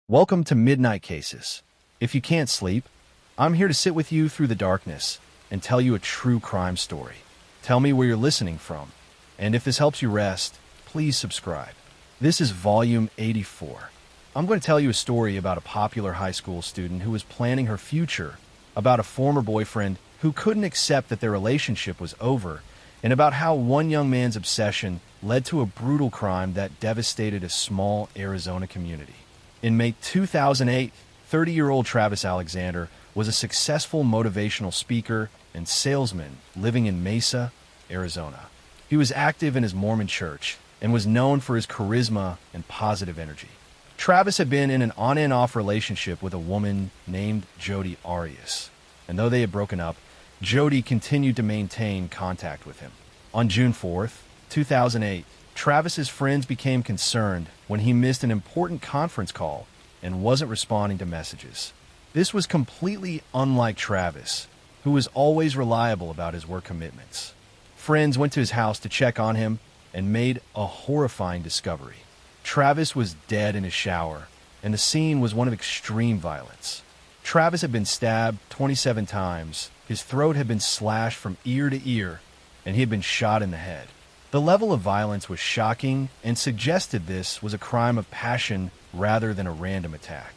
Welcome to Midnight Cases. If you can't sleep, I'm here to sit with you through the darkness and tell you a true crime story. Tell me where you're listening from, and if this helps you rest, please subscribe. This is Volume 84. I'm going to tell you a story about a popular high school student who was planning her future, about a former boyfriend who couldn't accept that their relationship was over, and about how one young man's obsession led to a brutal crime that devastated a small Arizona community. In May 2008, 30-year-old Travis Alexander was a successful motivational speaker and salesman living in Mesa, Arizona. He was active in his Mormon church and was known for his charisma and positive energy. Travis had been in an on and off relationship with a woman named Jody Arias, and though they had broken up, Jody continued to maintain contact with him. On June 4th, 2008, Travis's friends became concerned when he missed an important conference call and wasn't responding to messages. This was completely unlike Travis, who was always reliable about his work commitments. Friends went to his house to check on him and made a horrifying discovery. Travis was dead in his shower, and the scene was one of extreme violence. Travis had been stabbed 27 times, his throat had been slashed from ear to ear, and he had been shot in the head. The level of violence was shocking and suggested this was a crime of passion rather than a random attack.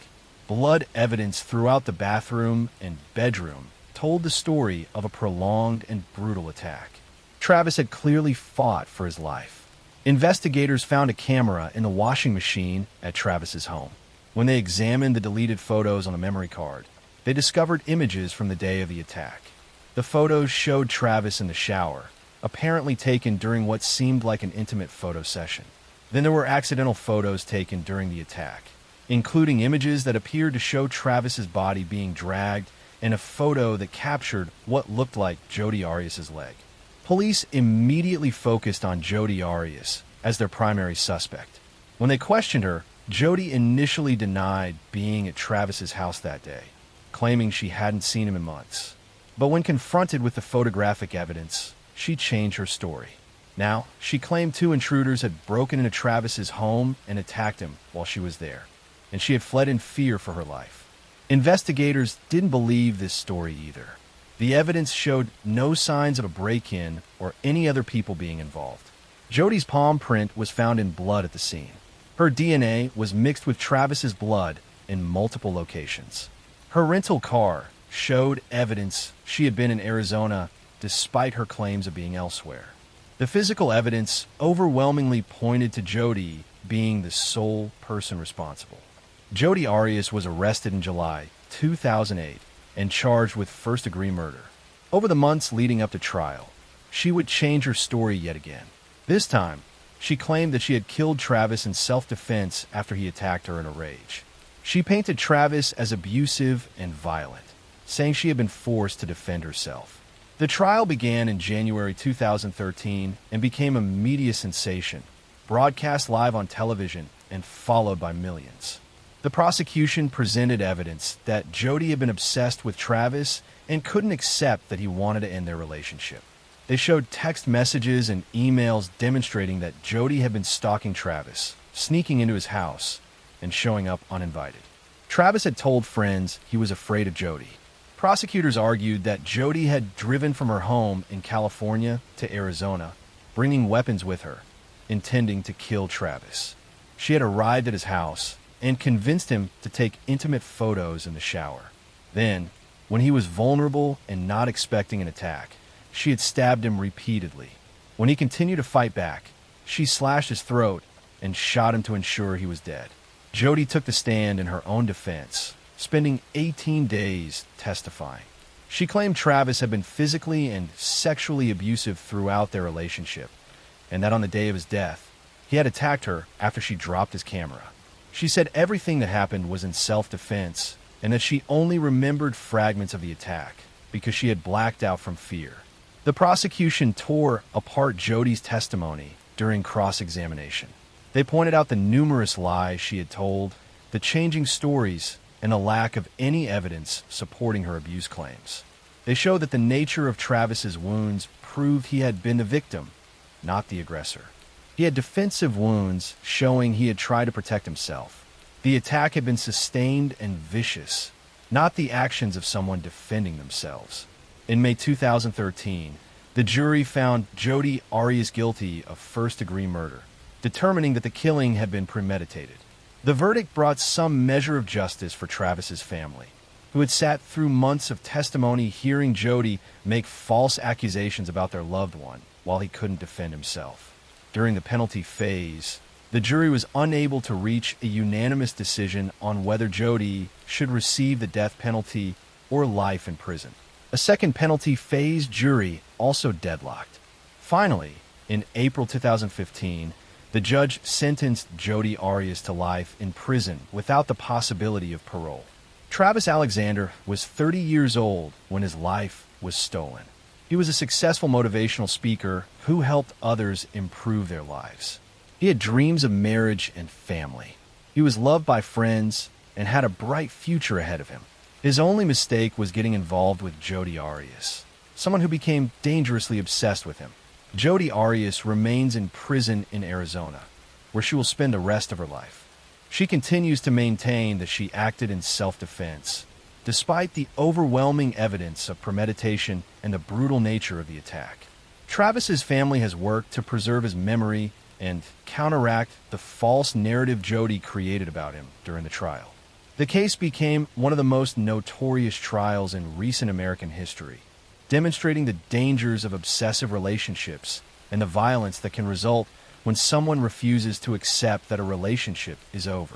Blood evidence throughout the bathroom and bedroom told the story of a prolonged and brutal attack. Travis had clearly fought for his life. Investigators found a camera in the washing machine at Travis's home. When they examined the deleted photos on a memory card, they discovered images from the day of the attack. The photos showed Travis in the shower, apparently taken during what seemed like an intimate photo session. Then there were accidental photos taken during the attack, including images that appeared to show Travis's body being dragged and a photo that captured what looked like Jody Arias's leg. Police immediately focused on Jody Arias as their primary suspect. When they questioned her, Jody initially denied being at Travis's house that day, claiming she hadn't seen him in months. But when confronted with the photographic evidence, she changed her story. Now, she claimed two intruders had broken into Travis's home and attacked him while she was there, and she had fled in fear for her life. Investigators didn't believe this story either. The evidence showed no signs of a break-in or any other people being involved. Jody's palm print was found in blood at the scene. Her DNA was mixed with Travis's blood in multiple locations. Her rental car showed evidence she had been in Arizona despite her claims of being elsewhere. The physical evidence overwhelmingly pointed to Jody being the sole person responsible. Jody Arias was arrested in July 2008 and charged with first-degree murder. Over the months leading up to trial, she would change her story yet again. This time, she claimed that she had killed Travis in self-defense after he attacked her in a rage. She painted Travis as abusive and violent, saying she had been forced to defend herself. The trial began in January 2013 and became a media sensation, broadcast live on television and followed by millions. The prosecution presented evidence that Jody had been obsessed with Travis and couldn't accept that he wanted to end their relationship. They showed text messages and emails demonstrating that Jody had been stalking Travis, sneaking into his house, and showing up uninvited. Travis had told friends he was afraid of Jody. Prosecutors argued that Jody had driven from her home in California to Arizona, bringing weapons with her, intending to kill Travis. She had arrived at his house and convinced him to take intimate photos in the shower. Then, when he was vulnerable and not expecting an attack, she had stabbed him repeatedly. When he continued to fight back, she slashed his throat and shot him to ensure he was dead. Jody took the stand in her own defense, spending 18 days testifying. She claimed Travis had been physically and sexually abusive throughout their relationship, and that on the day of his death, he had attacked her after she dropped his camera. She said everything that happened was in self-defense, and that she only remembered fragments of the attack because she had blacked out from fear. The prosecution tore apart Jody's testimony during cross-examination. They pointed out the numerous lies she had told, the changing stories, and the lack of any evidence supporting her abuse claims. They showed that the nature of Travis's wounds proved he had been the victim, not the aggressor. He had defensive wounds showing he had tried to protect himself. The attack had been sustained and vicious, not the actions of someone defending themselves. In May 2013, the jury found Jodi Arias guilty of first-degree murder, determining that the killing had been premeditated. The verdict brought some measure of justice for Travis's family, who had sat through months of testimony hearing Jodi make false accusations about their loved one while he couldn't defend himself. During the penalty phase, the jury was unable to reach a unanimous decision on whether Jodi should receive the death penalty or life in prison. A second penalty phase jury also deadlocked. Finally, in April 2015, the judge sentenced Jodi Arias to life in prison without the possibility of parole. Travis Alexander was 30 years old when his life was stolen. He was a successful motivational speaker who helped others improve their lives. He had dreams of marriage and family. He was loved by friends and had a bright future ahead of him. His only mistake was getting involved with Jodi Arias, someone who became dangerously obsessed with him. Jodi Arias remains in prison in Arizona, where she will spend the rest of her life. She continues to maintain that she acted in self-defense, despite the overwhelming evidence of premeditation and the brutal nature of the attack. Travis's family has worked to preserve his memory and counteract the false narrative Jodi created about him during the trial. The case became one of the most notorious trials in recent American history, demonstrating the dangers of obsessive relationships and the violence that can result when someone refuses to accept that a relationship is over.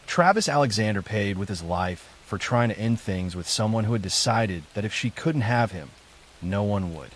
Travis Alexander paid with his life for trying to end things with someone who had decided that if she couldn't have him, no one would.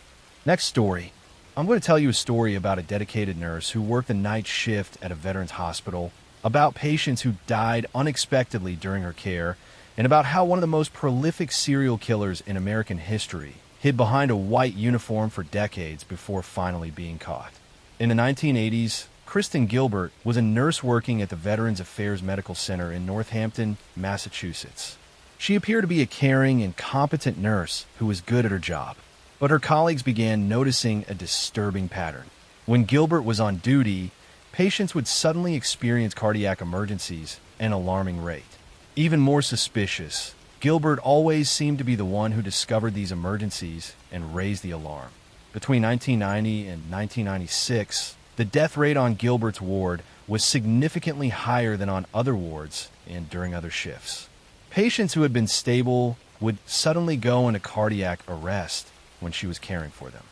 Next story. I'm going to tell you a story about a dedicated nurse who worked the night shift at a veterans hospital, about patients who died unexpectedly during her care, and about how one of the most prolific serial killers in American history hid behind a white uniform for decades before finally being caught. In the 1980s, Kristen Gilbert was a nurse working at the Veterans Affairs Medical Center in Northampton, Massachusetts. She appeared to be a caring and competent nurse who was good at her job, but her colleagues began noticing a disturbing pattern. When Gilbert was on duty, patients would suddenly experience cardiac emergencies at an alarming rate. Even more suspicious, Gilbert always seemed to be the one who discovered these emergencies and raised the alarm. Between 1990 and 1996, the death rate on Gilbert's ward was significantly higher than on other wards and during other shifts. Patients who had been stable would suddenly go into cardiac arrest when she was caring for them.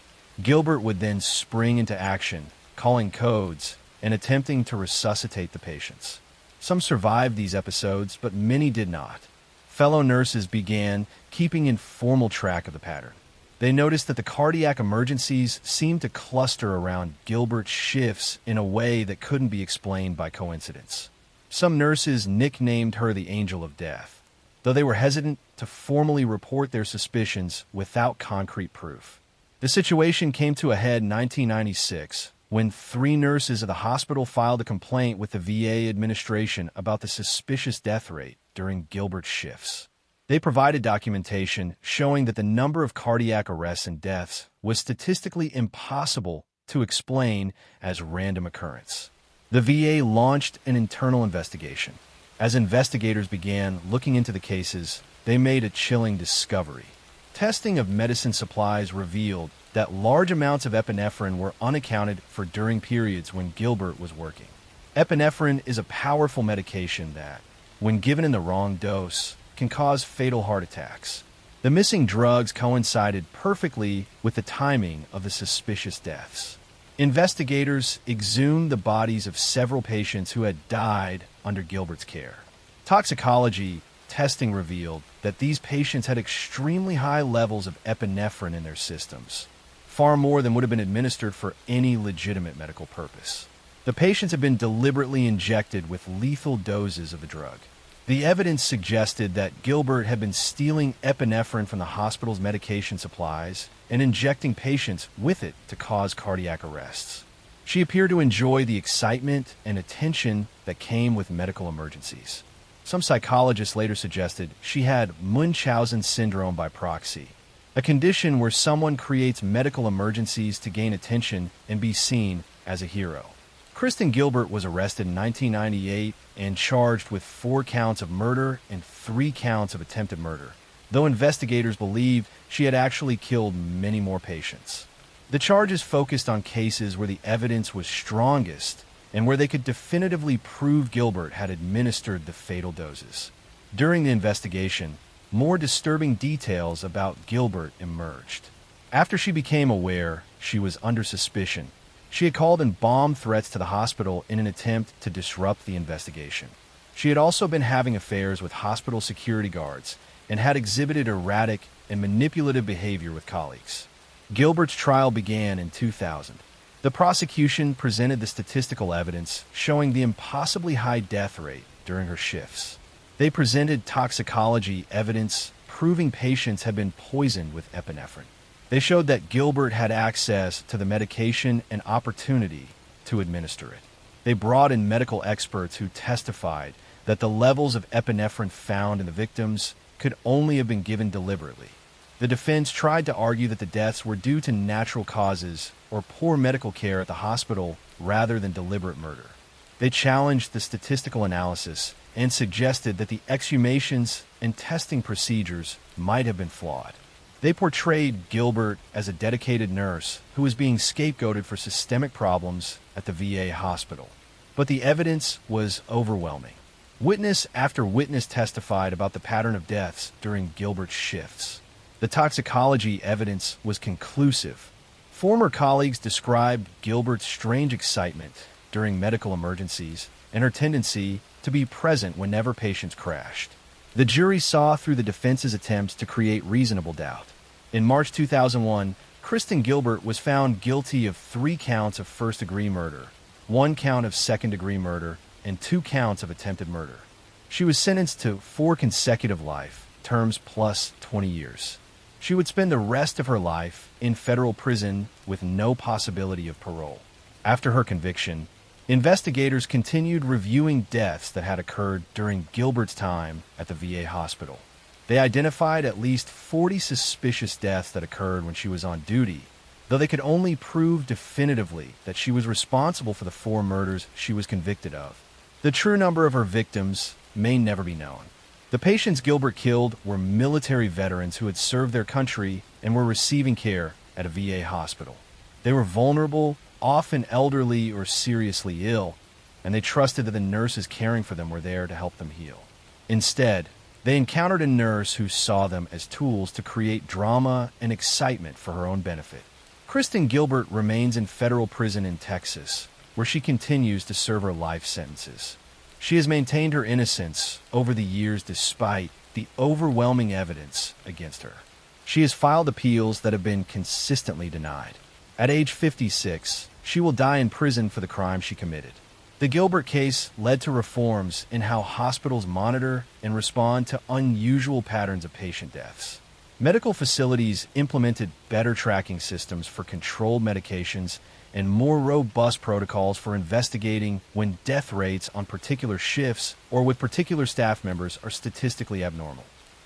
Gilbert would then spring into action, calling codes and attempting to resuscitate the patients. Some survived these episodes, but many did not. Fellow nurses began keeping informal track of the pattern. They noticed that the cardiac emergencies seemed to cluster around Gilbert's shifts in a way that couldn't be explained by coincidence. Some nurses nicknamed her the Angel of Death, though they were hesitant to formally report their suspicions without concrete proof. The situation came to a head in 1996 when 3 nurses at the hospital filed a complaint with the VA administration about the suspicious death rate during Gilbert's shifts. They provided documentation showing that the number of cardiac arrests and deaths was statistically impossible to explain as random occurrence. The VA launched an internal investigation. As investigators began looking into the cases, they made a chilling discovery. Testing of medicine supplies revealed that large amounts of epinephrine were unaccounted for during periods when Gilbert was working. Epinephrine is a powerful medication that, when given in the wrong dose, can cause fatal heart attacks. The missing drugs coincided perfectly with the timing of the suspicious deaths. Investigators exhumed the bodies of several patients who had died under Gilbert's care. Toxicology testing revealed that these patients had extremely high levels of epinephrine in their systems, far more than would have been administered for any legitimate medical purpose. The patients had been deliberately injected with lethal doses of the drug. The evidence suggested that Gilbert had been stealing epinephrine from the hospital's medication supplies and injecting patients with it to cause cardiac arrests. She appeared to enjoy the excitement and attention that came with medical emergencies. Some psychologists later suggested she had Munchausen syndrome by proxy, a condition where someone creates medical emergencies to gain attention and be seen as a hero. Kristen Gilbert was arrested in 1998 and charged with 4 counts of murder and 3 counts of attempted murder, though investigators believe she had actually killed many more patients. The charges focused on cases where the evidence was strongest and where they could definitively prove Gilbert had administered the fatal doses. During the investigation, more disturbing details about Gilbert emerged. After she became aware she was under suspicion, she had called in bomb threats to the hospital in an attempt to disrupt the investigation. She had also been having affairs with hospital security guards and had exhibited erratic and manipulative behavior with colleagues. Gilbert's trial began in 2000. The prosecution presented the statistical evidence showing the impossibly high death rate during her shifts. They presented toxicology evidence proving patients had been poisoned with epinephrine. They showed that Gilbert had access to the medication and opportunity to administer it. They brought in medical experts who testified that the levels of epinephrine found in the victims could only have been given deliberately. The defense tried to argue that the deaths were due to natural causes or poor medical care at the hospital rather than deliberate murder. They challenged the statistical analysis and suggested that the exhumations and testing procedures might have been flawed. They portrayed Gilbert as a dedicated nurse who was being scapegoated for systemic problems at the VA hospital. But the evidence was overwhelming. Witness after witness testified about the pattern of deaths during Gilbert's shifts. The toxicology evidence was conclusive. Former colleagues described Gilbert's strange excitement during medical emergencies and her tendency to be present whenever patients crashed. The jury saw through the defense's attempts to create reasonable doubt. In March 2001, Kristen Gilbert was found guilty of 3 counts of first-degree murder, 1 count of second-degree murder, and 2 counts of attempted murder. She was sentenced to 4 consecutive life terms plus 20 years. She would spend the rest of her life in federal prison with no possibility of parole. After her conviction, investigators continued reviewing deaths that had occurred during Gilbert's time at the VA hospital. They identified at least 40 suspicious deaths that occurred when she was on duty, though they could only prove definitively that she was responsible for the 4 murders she was convicted of. The true number of her victims may never be known. The patients Gilbert killed were military veterans who had served their country and were receiving care at a VA hospital. They were vulnerable, often elderly or seriously ill, and they trusted that the nurses caring for them were there to help them heal. Instead, they encountered a nurse who saw them as tools to create drama and excitement for her own benefit. Kristen Gilbert remains in federal prison in Texas, where she continues to serve her life sentences. She has maintained her innocence over the years despite the overwhelming evidence against her. She has filed appeals that have been consistently denied. At age 56, she will die in prison for the crime she committed. The Gilbert case led to reforms in how hospitals monitor and respond to unusual patterns of patient deaths. Medical facilities implemented better tracking systems for controlled medications and more robust protocols for investigating when death rates on particular shifts or with particular staff members are statistically abnormal.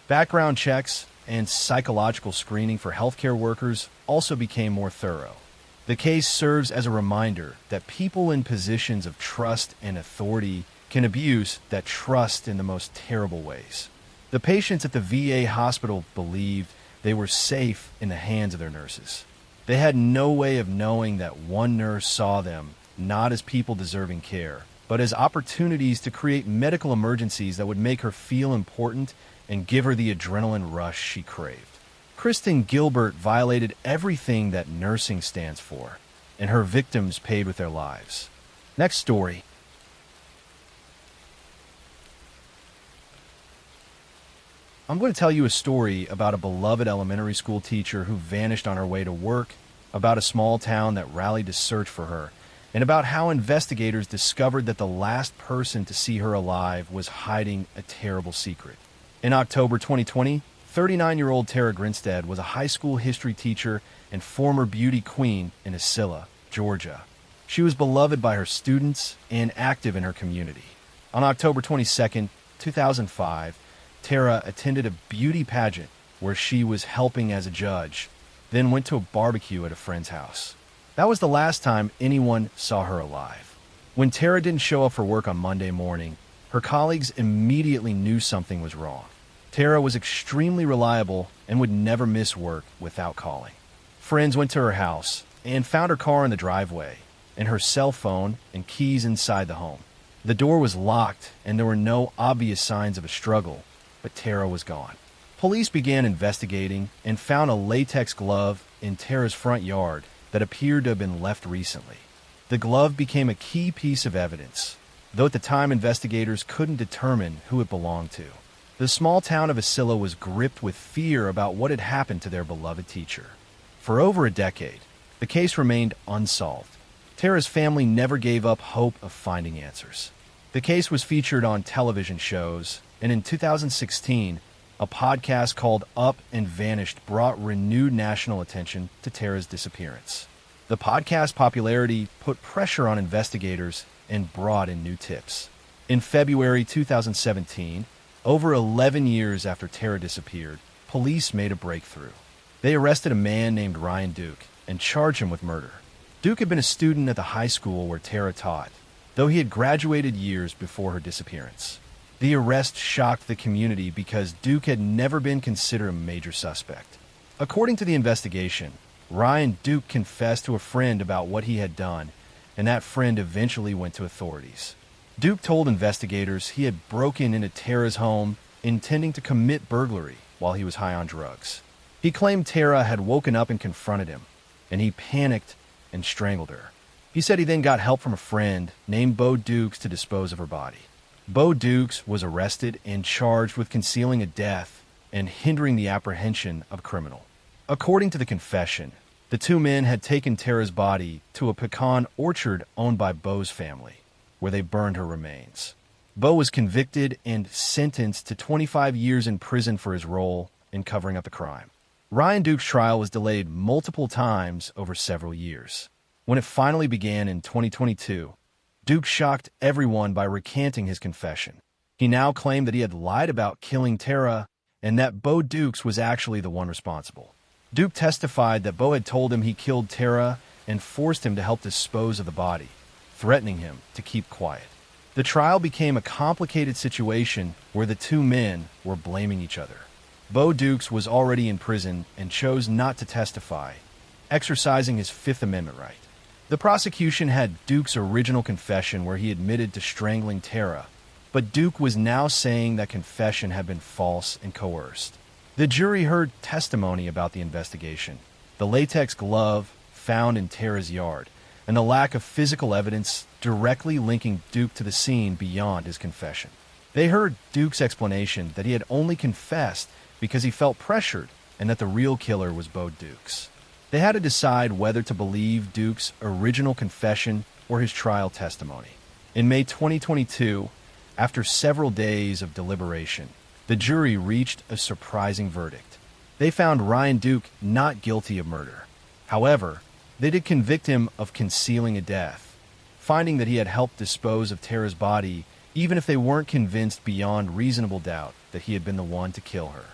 Background checks and psychological screening for healthcare workers also became more thorough. The case serves as a reminder that people in positions of trust and authority can abuse that trust in the most terrible ways. The patients at the VA hospital believed they were safe in the hands of their nurses. They had no way of knowing that one nurse saw them not as people deserving care, but as opportunities to create medical emergencies that would make her feel important and give her the adrenaline rush she craved. Kristen Gilbert violated everything that nursing stands for, and her victims paid with their lives. Next story. I'm going to tell you a story about a beloved elementary school teacher who vanished on her way to work, about a small town that rallied to search for her, and about how investigators discovered that the last person to see her alive was hiding a terrible secret. In October 2020, 39-year-old Tara Grinstead was a high school history teacher and former beauty queen in Isilla, Georgia. She was beloved by her students and active in her community. On October 22, 2005, Tara attended a beauty pageant where she was helping as a judge, then went to a barbecue at a friend's house. That was the last time anyone saw her alive. When Tara didn't show up for work on Monday morning, her colleagues immediately knew something was wrong. Tara was extremely reliable and would never miss work without calling. Friends went to her house and found her car in the driveway, and her cell phone and keys inside the home. The door was locked and there were no obvious signs of a struggle, but Tara was gone. Police began investigating and found a latex glove in Tara's front yard that appeared to have been left recently. The glove became a key piece of evidence, though at the time investigators couldn't determine who it belonged to. The small town of Asilla was gripped with fear about what had happened to their beloved teacher. For over a decade, the case remained unsolved. Tara's family never gave up hope of finding answers. The case was featured on television shows, and in 2016, a podcast called Up and Vanished brought renewed national attention to Tara's disappearance. The podcast popularity put pressure on investigators and brought in new tips. In February 2017, over 11 years after Tara disappeared, police made a breakthrough. They arrested a man named Ryan Duke and charged him with murder. Duke had been a student at the high school where Tara taught, though he had graduated years before her disappearance. The arrest shocked the community because Duke had never been considered a major suspect. According to the investigation, Ryan Duke confessed to a friend about what he had done, and that friend eventually went to authorities. Duke told investigators he had broken into Tara's home intending to commit burglary while he was high on drugs. He claimed Tara had woken up and confronted him, and he panicked and strangled her. He said he then got help from a friend named Bo Dukes to dispose of her body. Bo Dukes was arrested and charged with concealing a death and hindering the apprehension of a criminal. According to the confession, the two men had taken Tara's body to a pecan orchard owned by Bo's family, where they burned her remains. Bo was convicted and sentenced to 25 years in prison for his role in covering up the crime. Ryan Duke's trial was delayed multiple times over several years. When it finally began in 2022, Duke shocked everyone by recanting his confession. He now claimed that he had lied about killing Tara and that Bo Dukes was actually the one responsible. Duke testified that Bo had told him he killed Tara and forced him to help dispose of the body, threatening him to keep quiet. The trial became a complicated situation where the two men were blaming each other. Bo Dukes was already in prison and chose not to testify, exercising his Fifth Amendment right. The prosecution had Duke's original confession where he admitted to strangling Tara, but Duke was now saying that confession had been false and coerced. The jury heard testimony about the investigation, the latex glove found in Tara's yard, and the lack of physical evidence directly linking Duke to the scene beyond his confession. They heard Duke's explanation that he had only confessed because he felt pressured and that the real killer was Bo Dukes. They had to decide whether to believe Duke's original confession or his trial testimony. In May 2022, after several days of deliberation, the jury reached a surprising verdict. They found Ryan Duke not guilty of murder. However, they did convict him of concealing a death, finding that he had helped dispose of Tara's body even if they weren't convinced beyond reasonable doubt that he had been the one to kill her.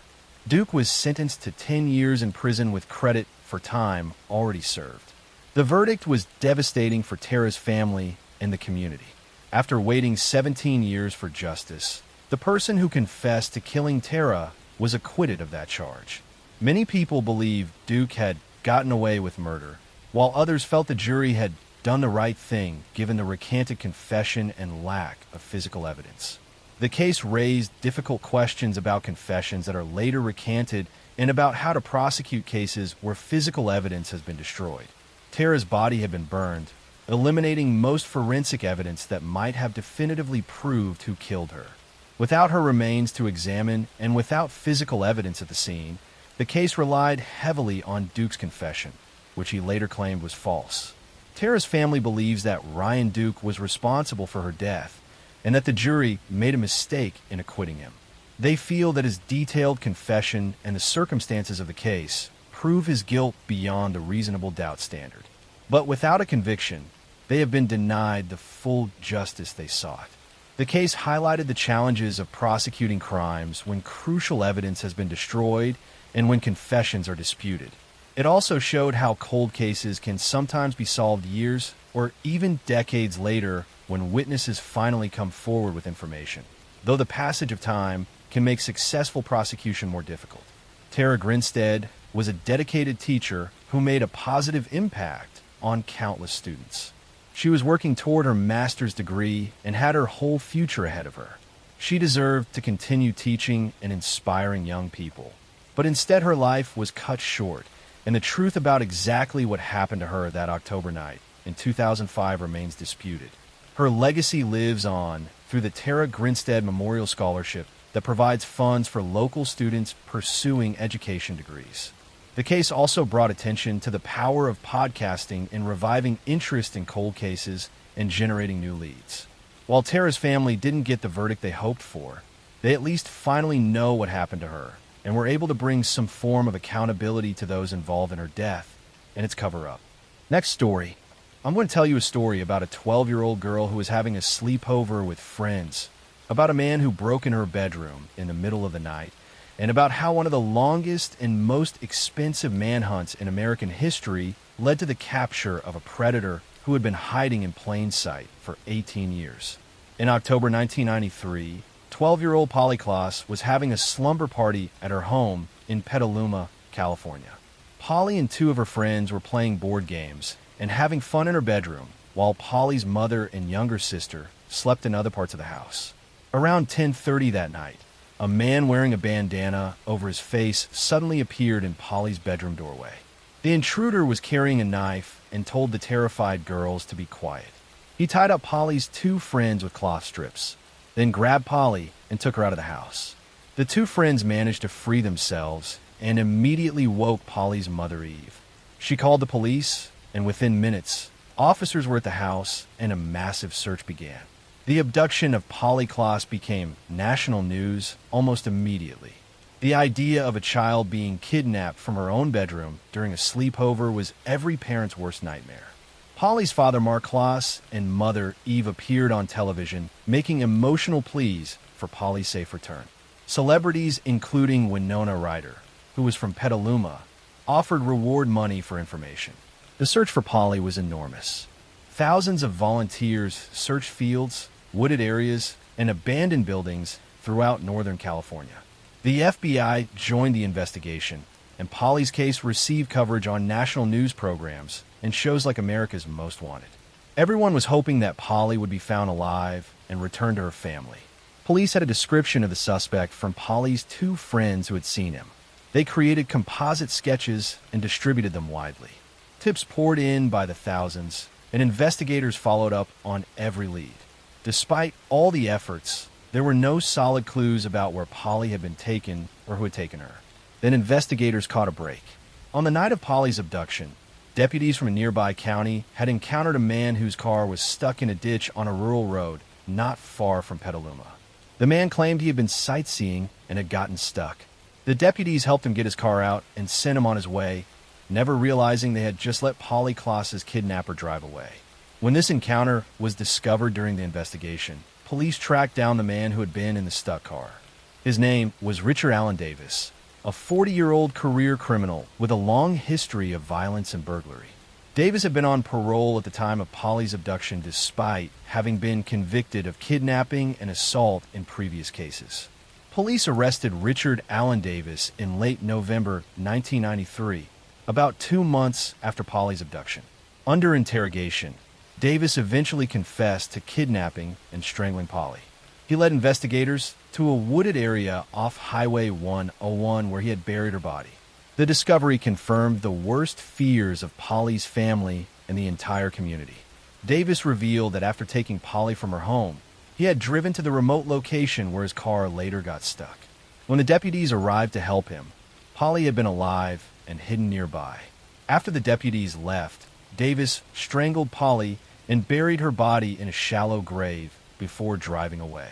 Duke was sentenced to 10 years in prison with credit for time already served. The verdict was devastating for Tara's family and the community. After waiting 17 years for justice, the person who confessed to killing Tara was acquitted of that charge. Many people believe Duke had gotten away with murder, while others felt the jury had done the right thing given the recanted confession and lack of physical evidence. The case raised difficult questions about confessions that are later recanted and about how to prosecute cases where physical evidence has been destroyed. Tara's body had been burned, eliminating most forensic evidence that might have definitively proved who killed her. Without her remains to examine and without physical evidence at the scene, the case relied heavily on Duke's confession, which he later claimed was false. Tara's family believes that Ryan Duke was responsible for her death and that the jury made a mistake in acquitting him. They feel that his detailed confession and the circumstances of the case prove his guilt beyond a reasonable doubt standard. But without a conviction, they have been denied the full justice they sought. The case highlighted the challenges of prosecuting crimes when crucial evidence has been destroyed and when confessions are disputed. It also showed how cold cases can sometimes be solved years or even decades later when witnesses finally come forward with information, though the passage of time can make successful prosecution more difficult. Tara Grinstead was a dedicated teacher who made a positive impact on countless students. She was working toward her master's degree and had her whole future ahead of her. She deserved to continue teaching and inspiring young people. But instead, her life was cut short, and the truth about exactly what happened to her that October night in 2005 remains disputed. Her legacy lives on through the Tara Grinstead Memorial Scholarship that provides funds for local students pursuing education degrees. The case also brought attention to the power of podcasting in reviving interest in cold cases and generating new leads. While Tara's family didn't get the verdict they hoped for, they at least finally know what happened to her and were able to bring some form of accountability to those involved in her death and its cover-up. Next story. I'm going to tell you a story about a 12-year-old girl who was having a sleepover with friends, about a man who broke in her bedroom in the middle of the night, and about how one of the longest and most expensive manhunts in American history led to the capture of a predator who had been hiding in plain sight for 18 years. In October 1993, 12-year-old Polly Klaas was having a slumber party at her home in Petaluma, California. Polly and two of her friends were playing board games and having fun in her bedroom, while Polly's mother and younger sister slept in other parts of the house. Around 10:30 that night, a man wearing a bandana over his face suddenly appeared in Polly's bedroom doorway. The intruder was carrying a knife and told the terrified girls to be quiet. He tied up Polly's two friends with cloth strips, then grabbed Polly and took her out of the house. The two friends managed to free themselves and immediately woke Polly's mother, Eve. She called the police, and within minutes, officers were at the house and a massive search began. The abduction of Polly Klaas became national news almost immediately. The idea of a child being kidnapped from her own bedroom during a sleepover was every parent's worst nightmare. Polly's father, Mark Klaas, and mother, Eve, appeared on television, making emotional pleas for Polly's safe return. Celebrities, including Winona Ryder, who was from Petaluma, offered reward money for information. The search for Polly was enormous. Thousands of volunteers searched fields, wooded areas, and abandoned buildings throughout Northern California. The FBI joined the investigation, and Polly's case received coverage on national news programs and shows like America's Most Wanted. Everyone was hoping that Polly would be found alive and returned to her family. Police had a description of the suspect from Polly's two friends who had seen him. They created composite sketches and distributed them widely. Tips poured in by the thousands, and investigators followed up on every lead. Despite all the efforts, there were no solid clues about where Polly had been taken or who had taken her. Then investigators caught a break. On the night of Polly's abduction, deputies from a nearby county had encountered a man whose car was stuck in a ditch on a rural road not far from Petaluma. The man claimed he had been sightseeing and had gotten stuck. The deputies helped him get his car out and sent him on his way, never realizing they had just let Polly Klaas's kidnapper drive away. When this encounter was discovered during the investigation, police tracked down the man who had been in the stuck car. His name was Richard Allen Davis, a 40-year-old career criminal with a long history of violence and burglary. Davis had been on parole at the time of Polly's abduction despite having been convicted of kidnapping and assault in previous cases. Police arrested Richard Allen Davis in late November 1993, about 2 months after Polly's abduction. Under interrogation, Davis eventually confessed to kidnapping and strangling Polly. He led investigators to a wooded area off Highway 101 where he had buried her body. The discovery confirmed the worst fears of Polly's family and the entire community. Davis revealed that after taking Polly from her home, he had driven to the remote location where his car later got stuck. When the deputies arrived to help him, Polly had been alive and hidden nearby. After the deputies left, Davis strangled Polly and buried her body in a shallow grave before driving away.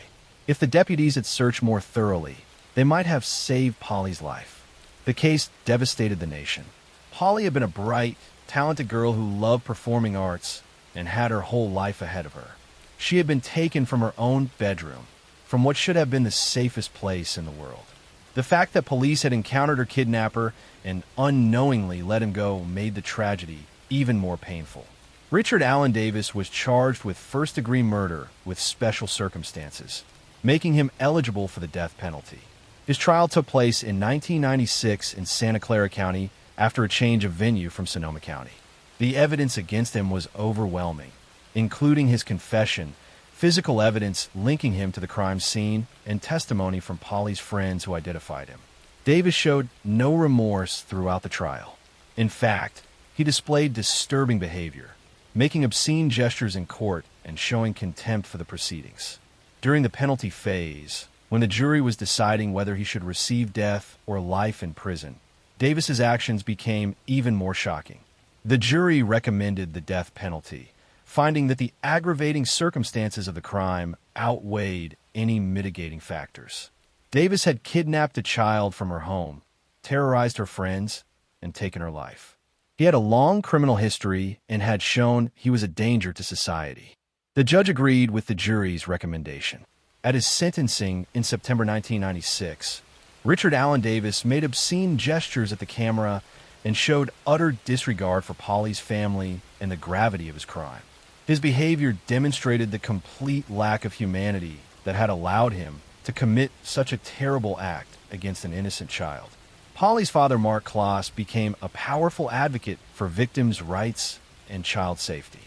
If the deputies had searched more thoroughly, they might have saved Polly's life. The case devastated the nation. Polly had been a bright, talented girl who loved performing arts and had her whole life ahead of her. She had been taken from her own bedroom, from what should have been the safest place in the world. The fact that police had encountered her kidnapper and unknowingly let him go made the tragedy even more painful. Richard Allen Davis was charged with first-degree murder with special circumstances, making him eligible for the death penalty. His trial took place in 1996 in Santa Clara County after a change of venue from Sonoma County. The evidence against him was overwhelming, including his confession, physical evidence linking him to the crime scene, and testimony from Polly's friends who identified him. Davis showed no remorse throughout the trial. In fact, he displayed disturbing behavior, making obscene gestures in court and showing contempt for the proceedings. During the penalty phase, when the jury was deciding whether he should receive death or life in prison, Davis's actions became even more shocking. The jury recommended the death penalty, finding that the aggravating circumstances of the crime outweighed any mitigating factors. Davis had kidnapped a child from her home, terrorized her friends, and taken her life. He had a long criminal history and had shown he was a danger to society. The judge agreed with the jury's recommendation. At his sentencing in September 1996, Richard Allen Davis made obscene gestures at the camera and showed utter disregard for Polly's family and the gravity of his crime. His behavior demonstrated the complete lack of humanity that had allowed him to commit such a terrible act against an innocent child. Polly's father, Mark Kloss, became a powerful advocate for victims' rights and child safety.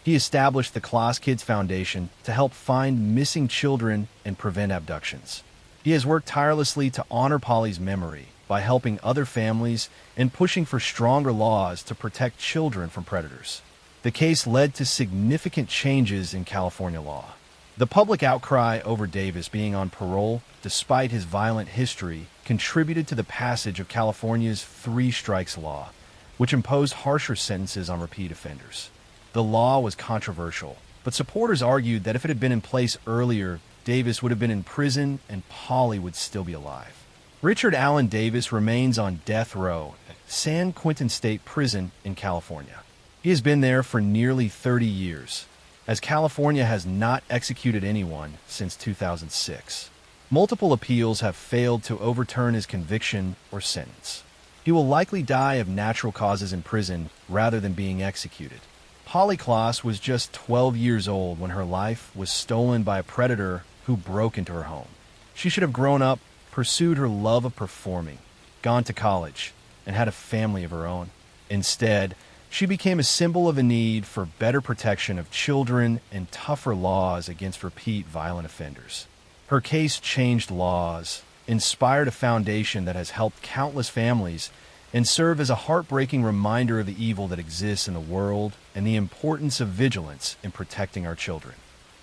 He established the Kloss Kids Foundation to help find missing children and prevent abductions. He has worked tirelessly to honor Polly's memory by helping other families and pushing for stronger laws to protect children from predators. The case led to significant changes in California law. The public outcry over Davis being on parole, despite his violent history, contributed to the passage of California's three strikes law, which imposed harsher sentences on repeat offenders. The law was controversial, but supporters argued that if it had been in place earlier, Davis would have been in prison and Polly would still be alive. Richard Allen Davis remains on death row at San Quentin State Prison in California. He has been there for nearly 30 years, as California has not executed anyone since 2006. Multiple appeals have failed to overturn his conviction or sentence. He will likely die of natural causes in prison rather than being executed. Polly Kloss was just 12 years old when her life was stolen by a predator who broke into her home. She should have grown up, pursued her love of performing, gone to college, and had a family of her own. Instead, she became a symbol of a need for better protection of children and tougher laws against repeat violent offenders. Her case changed laws, inspired a foundation that has helped countless families, and served as a heartbreaking reminder of the evil that exists in the world and the importance of vigilance in protecting our children.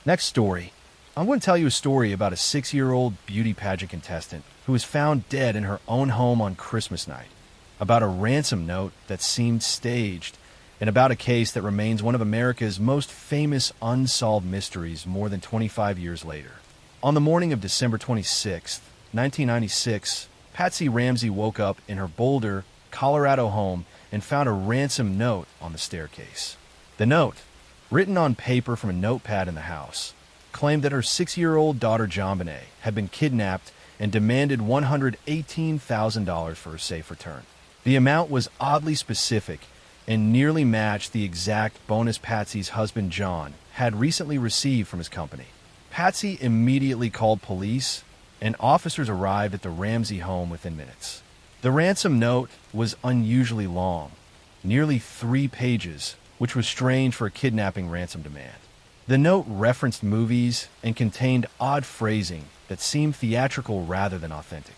Next story. I'm going to tell you a story about a 6-year-old beauty pageant contestant who was found dead in her own home on Christmas night, about a ransom note that seemed staged, and about a case that remains one of America's most famous unsolved mysteries more than 25 years later. On the morning of December 26, 1996, Patsy Ramsey woke up in her Boulder, Colorado home and found a ransom note on the staircase. The note, written on paper from a notepad in the house, claimed that her 6-year-old daughter JonBenet had been kidnapped and demanded $118,000 for her safe return. The amount was oddly specific and nearly matched the exact bonus Patsy's husband John had recently received from his company. Patsy immediately called police, and officers arrived at the Ramsey home within minutes. The ransom note was unusually long, nearly 3 pages, which was strange for a kidnapping ransom demand. The note referenced movies and contained odd phrasing that seemed theatrical rather than authentic.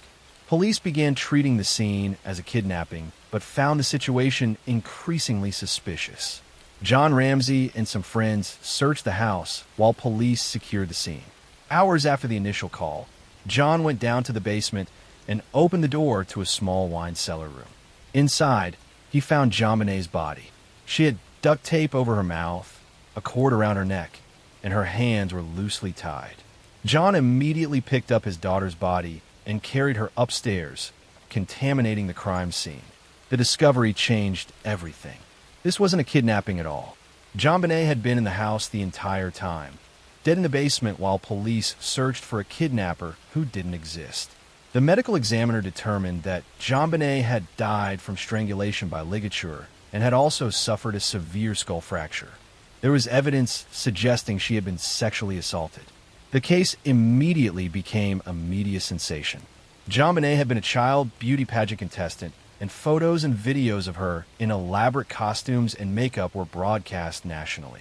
Police began treating the scene as a kidnapping, but found the situation increasingly suspicious. John Ramsey and some friends searched the house while police secured the scene. Hours after the initial call, John went down to the basement and opened the door to a small wine cellar room. Inside, he found JonBenet's body. She had duct tape over her mouth, a cord around her neck, and her hands were loosely tied. John immediately picked up his daughter's body and carried her upstairs, contaminating the crime scene. The discovery changed everything. This wasn't a kidnapping at all. JonBenet had been in the house the entire time, dead in the basement while police searched for a kidnapper who didn't exist. The medical examiner determined that JonBenet had died from strangulation by ligature and had also suffered a severe skull fracture. There was evidence suggesting she had been sexually assaulted. The case immediately became a media sensation. JonBenet had been a child beauty pageant contestant, and photos and videos of her in elaborate costumes and makeup were broadcast nationally.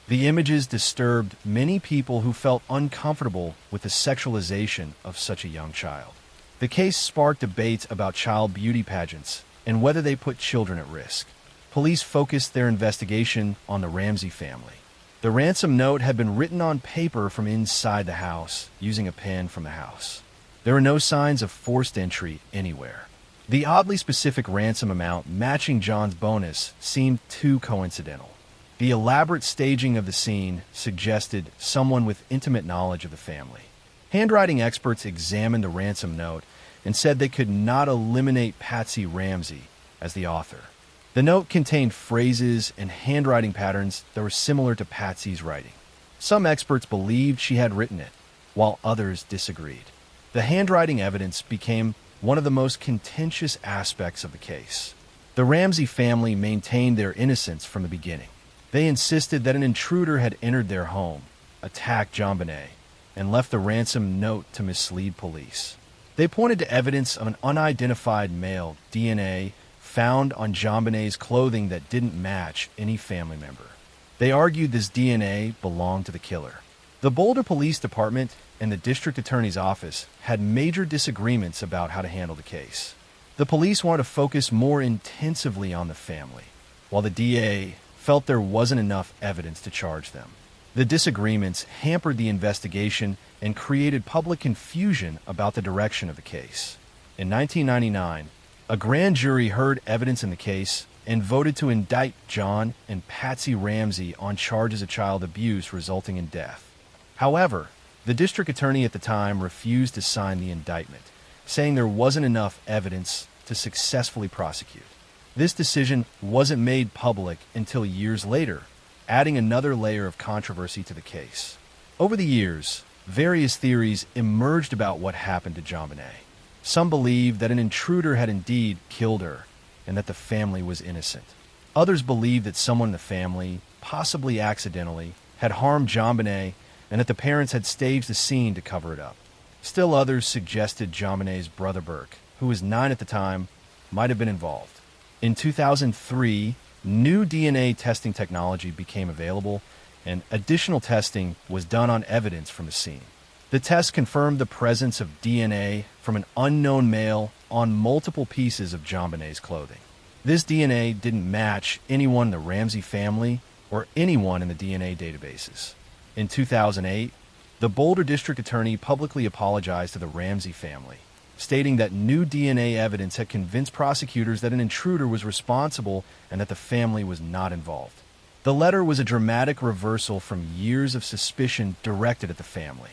The images disturbed many people who felt uncomfortable with the sexualization of such a young child. The case sparked debates about child beauty pageants and whether they put children at risk. Police focused their investigation on the Ramsey family. The ransom note had been written on paper from inside the house using a pen from the house. There were no signs of forced entry anywhere. The oddly specific ransom amount matching John's bonus seemed too coincidental. The elaborate staging of the scene suggested someone with intimate knowledge of the family. Handwriting experts examined the ransom note and said they could not eliminate Patsy Ramsey as the author. The note contained phrases and handwriting patterns that were similar to Patsy's writing. Some experts believed she had written it, while others disagreed. The handwriting evidence became one of the most contentious aspects of the case. The Ramsey family maintained their innocence from the beginning. They insisted that an intruder had entered their home, attacked JonBenet, and left the ransom note to mislead police. They pointed to evidence of an unidentified male DNA found on JonBenet's clothing that didn't match any family member. They argued this DNA belonged to the killer. The Boulder Police Department and the district attorney's office had major disagreements about how to handle the case. The police wanted to focus more intensively on the family, while the DA felt there wasn't enough evidence to charge them. The disagreements hampered the investigation and created public confusion about the direction of the case. In 1999, a grand jury heard evidence in the case and voted to indict John and Patsy Ramsey on charges of child abuse resulting in death. However, the district attorney at the time refused to sign the indictment, saying there wasn't enough evidence to successfully prosecute. This decision wasn't made public until years later, adding another layer of controversy to the case. Over the years, various theories emerged about what happened to JonBenet. Some believed that an intruder had indeed killed her and that the family was innocent. Others believed that someone in the family, possibly accidentally, had harmed JonBenet and that the parents had staged the scene to cover it up. Still others suggested JonBenet's brother Burke, who was 9 at the time, might have been involved. In 2003, new DNA testing technology became available, and additional testing was done on evidence from the scene. The test confirmed the presence of DNA from an unknown male on multiple pieces of JonBenet's clothing. This DNA didn't match anyone in the Ramsey family or anyone in the DNA databases. In 2008, the Boulder District Attorney publicly apologized to the Ramsey family, stating that new DNA evidence had convinced prosecutors that an intruder was responsible and that the family was not involved. The letter was a dramatic reversal from years of suspicion directed at the family.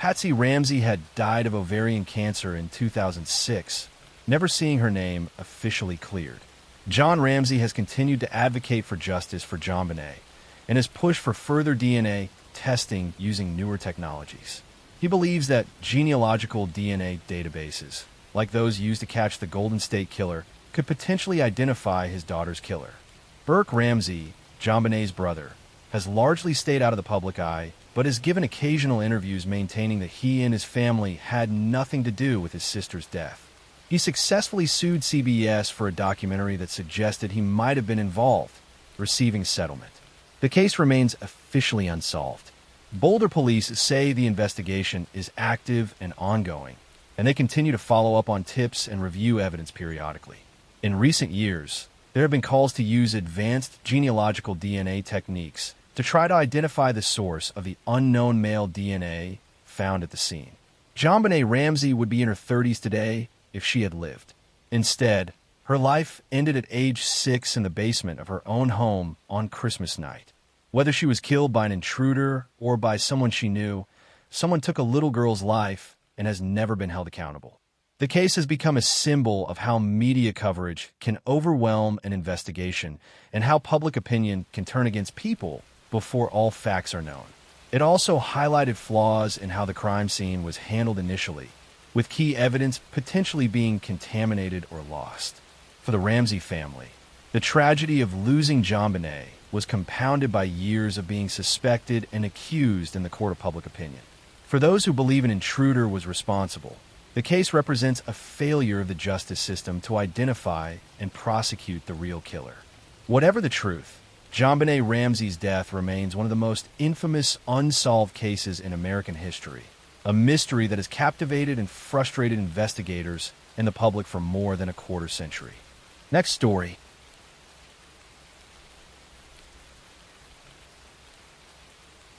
Patsy Ramsey had died of ovarian cancer in 2006, never seeing her name officially cleared. John Ramsey has continued to advocate for justice for JonBenet and has pushed for further DNA testing using newer technologies. He believes that genealogical DNA databases, like those used to catch the Golden State Killer, could potentially identify his daughter's killer. Burke Ramsey, JonBenet's brother, has largely stayed out of the public eye, but has given occasional interviews maintaining that he and his family had nothing to do with his sister's death. He successfully sued CBS for a documentary that suggested he might have been involved, receiving settlement. The case remains officially unsolved. Boulder police say the investigation is active and ongoing, and they continue to follow up on tips and review evidence periodically. In recent years, there have been calls to use advanced genealogical DNA techniques to try to identify the source of the unknown male DNA found at the scene. JonBenet Ramsey would be in her 30s today if she had lived. Instead, her life ended at age 6 in the basement of her own home on Christmas night. Whether she was killed by an intruder or by someone she knew, someone took a little girl's life and has never been held accountable. The case has become a symbol of how media coverage can overwhelm an investigation and how public opinion can turn against people before all facts are known. It also highlighted flaws in how the crime scene was handled initially, with key evidence potentially being contaminated or lost. For the Ramsey family, the tragedy of losing JonBenet was compounded by years of being suspected and accused in the court of public opinion. For those who believe an intruder was responsible, the case represents a failure of the justice system to identify and prosecute the real killer. Whatever the truth, JonBenet Ramsey's death remains one of the most infamous unsolved cases in American history, a mystery that has captivated and frustrated investigators and the public for more than a quarter century. Next story.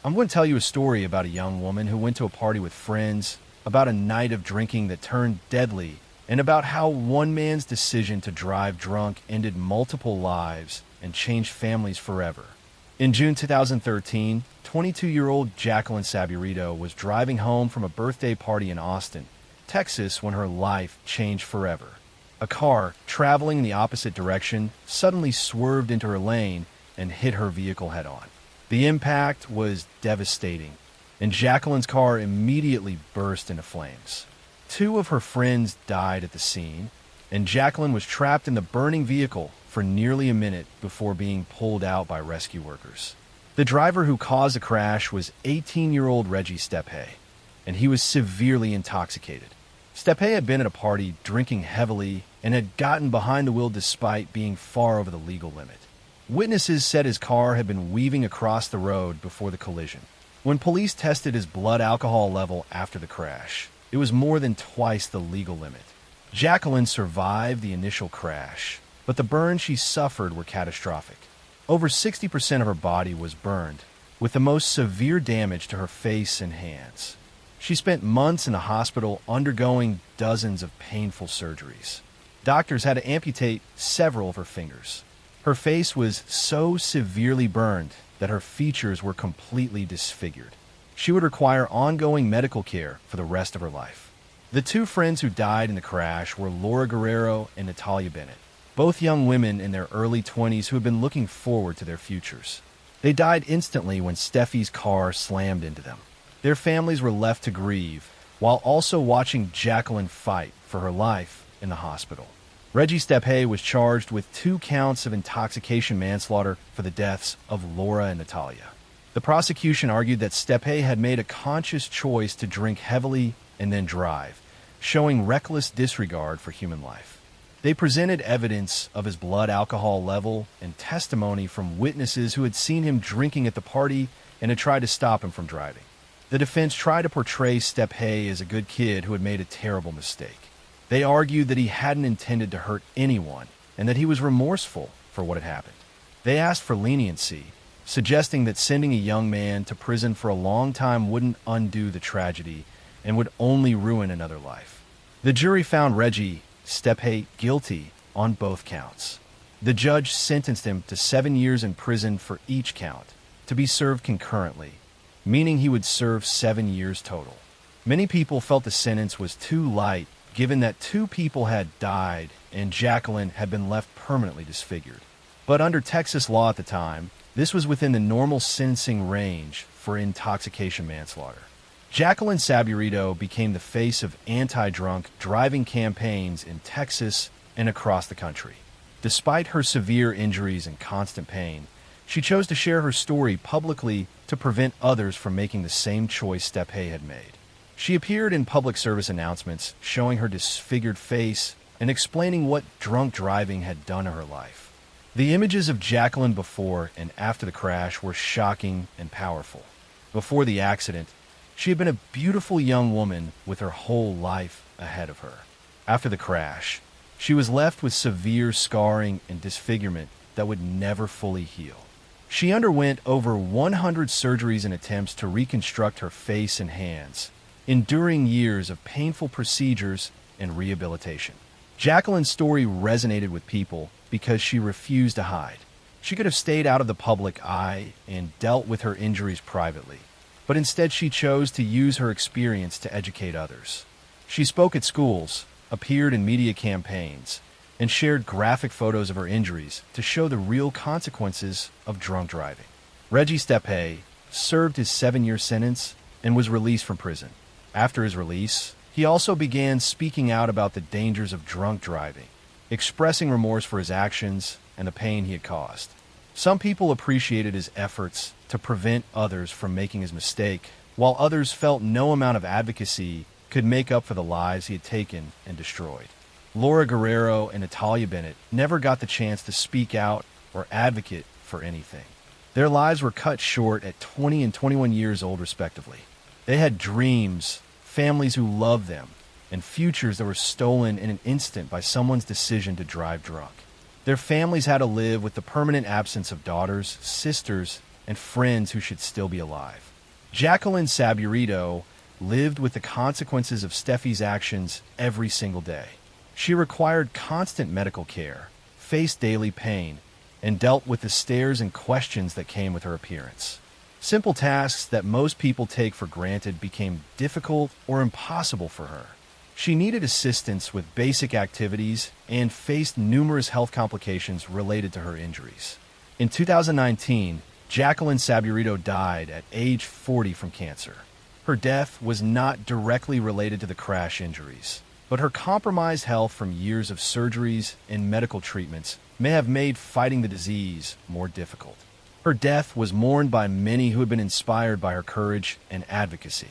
I'm going to tell you a story about a young woman who went to a party with friends, about a night of drinking that turned deadly, and about how one man's decision to drive drunk ended multiple lives and changed families forever. In June 2013, 22-year-old Jacqueline Saburito was driving home from a birthday party in Austin, Texas, when her life changed forever. A car, traveling in the opposite direction, suddenly swerved into her lane and hit her vehicle head-on. The impact was devastating, and Jacqueline's car immediately burst into flames. 2 of her friends died at the scene, and Jacqueline was trapped in the burning vehicle for nearly a minute before being pulled out by rescue workers. The driver who caused the crash was 18-year-old Reggie Stepe, and he was severely intoxicated. Stepe had been at a party drinking heavily and had gotten behind the wheel despite being far over the legal limit. Witnesses said his car had been weaving across the road before the collision. When police tested his blood alcohol level after the crash, it was more than twice the legal limit. Jacqueline survived the initial crash, but the burns she suffered were catastrophic. Over 60% of her body was burned, with the most severe damage to her face and hands. She spent months in the hospital undergoing dozens of painful surgeries. Doctors had to amputate several of her fingers. Her face was so severely burned that her features were completely disfigured. She would require ongoing medical care for the rest of her life. The 2 friends who died in the crash were Laura Guerrero and Natalia Bennett, both young women in their early 20s who had been looking forward to their futures. They died instantly when Steffi's car slammed into them. Their families were left to grieve, while also watching Jacqueline fight for her life in the hospital. Reggie Stepe was charged with 2 counts of intoxication manslaughter for the deaths of Laura and Natalia. The prosecution argued that Stepe had made a conscious choice to drink heavily and then drive, showing reckless disregard for human life. They presented evidence of his blood alcohol level and testimony from witnesses who had seen him drinking at the party and had tried to stop him from driving. The defense tried to portray Stepe as a good kid who had made a terrible mistake. They argued that he hadn't intended to hurt anyone and that he was remorseful for what had happened. They asked for leniency, suggesting that sending a young man to prison for a long time wouldn't undo the tragedy and would only ruin another life. The jury found Reggie Stepe guilty on both counts. The judge sentenced him to 7 years in prison for each count, to be served concurrently, meaning he would serve 7 years total. Many people felt the sentence was too light, given that 2 people had died and Jacqueline had been left permanently disfigured. But under Texas law at the time, this was within the normal sentencing range for intoxication manslaughter. Jacqueline Saburito became the face of anti-drunk driving campaigns in Texas and across the country. Despite her severe injuries and constant pain, she chose to share her story publicly to prevent others from making the same choice Stepe had made. She appeared in public service announcements showing her disfigured face and explaining what drunk driving had done to her life. The images of Jacqueline before and after the crash were shocking and powerful. Before the accident, she had been a beautiful young woman with her whole life ahead of her. After the crash, she was left with severe scarring and disfigurement that would never fully heal. She underwent over 100 surgeries and attempts to reconstruct her face and hands, enduring years of painful procedures and rehabilitation. Jacqueline's story resonated with people because she refused to hide. She could have stayed out of the public eye and dealt with her injuries privately, but instead she chose to use her experience to educate others. She spoke at schools, appeared in media campaigns, and shared graphic photos of her injuries to show the real consequences of drunk driving. Reggie Stepe served his 7-year sentence and was released from prison. After his release, he also began speaking out about the dangers of drunk driving, expressing remorse for his actions and the pain he had caused. Some people appreciated his efforts to prevent others from making his mistake, while others felt no amount of advocacy could make up for the lives he had taken and destroyed. Laura Guerrero and Natalia Bennett never got the chance to speak out or advocate for anything. Their lives were cut short at 20 and 21 years old, respectively. They had dreams, families who loved them, and futures that were stolen in an instant by someone's decision to drive drunk. Their families had to live with the permanent absence of daughters, sisters, and friends who should still be alive. Jacqueline Saburito lived with the consequences of Steffi's actions every single day. She required constant medical care, faced daily pain, and dealt with the stares and questions that came with her appearance. Simple tasks that most people take for granted became difficult or impossible for her. She needed assistance with basic activities and faced numerous health complications related to her injuries. In 2019, Jacqueline Saburito died at age 40 from cancer. Her death was not directly related to the crash injuries, but her compromised health from years of surgeries and medical treatments may have made fighting the disease more difficult. Her death was mourned by many who had been inspired by her courage and advocacy.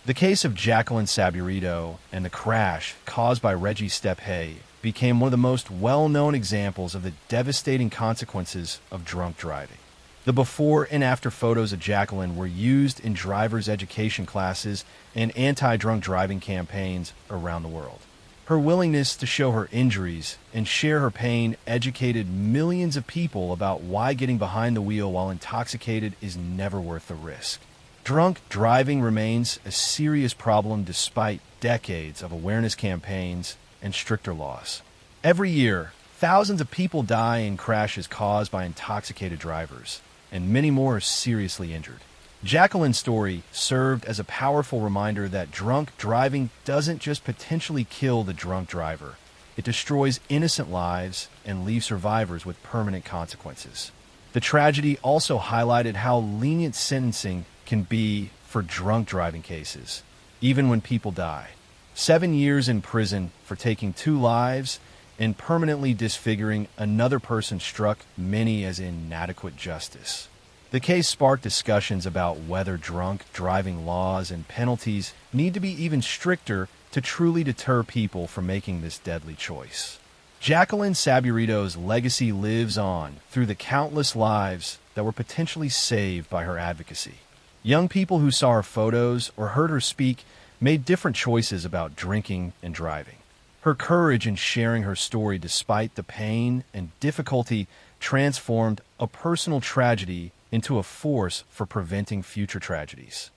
The case of Jacqueline Saburito and the crash caused by Reggie Stephay became one of the most well-known examples of the devastating consequences of drunk driving. The before and after photos of Jacqueline were used in driver's education classes and anti-drunk driving campaigns around the world. Her willingness to show her injuries and share her pain educated millions of people about why getting behind the wheel while intoxicated is never worth the risk. Drunk driving remains a serious problem despite decades of awareness campaigns and stricter laws. Every year, thousands of people die in crashes caused by intoxicated drivers, and many more are seriously injured. Jacqueline's story served as a powerful reminder that drunk driving doesn't just potentially kill the drunk driver, it destroys innocent lives and leaves survivors with permanent consequences. The tragedy also highlighted how lenient sentencing can be for drunk driving cases, even when people die. 7 years in prison for taking 2 lives and permanently disfiguring another person struck many as inadequate justice. The case sparked discussions about whether drunk driving laws and penalties need to be even stricter to truly deter people from making this deadly choice. Jacqueline Saburito's legacy lives on through the countless lives that were potentially saved by her advocacy. Young people who saw her photos or heard her speak made different choices about drinking and driving. Her courage in sharing her story despite the pain and difficulty transformed a personal tragedy into a force for preventing future tragedies.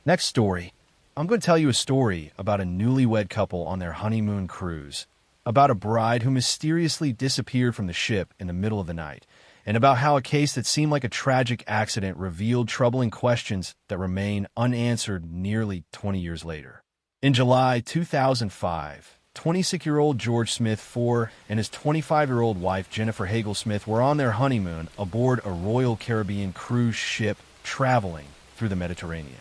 Next story. I'm going to tell you a story about a newlywed couple on their honeymoon cruise, about a bride who mysteriously disappeared from the ship in the middle of the night, and about how a case that seemed like a tragic accident revealed troubling questions that remain unanswered nearly 20 years later. In July 2005, 26-year-old George Smith IV and his 25-year-old wife Jennifer Hagel Smith were on their honeymoon aboard a Royal Caribbean cruise ship traveling through the Mediterranean.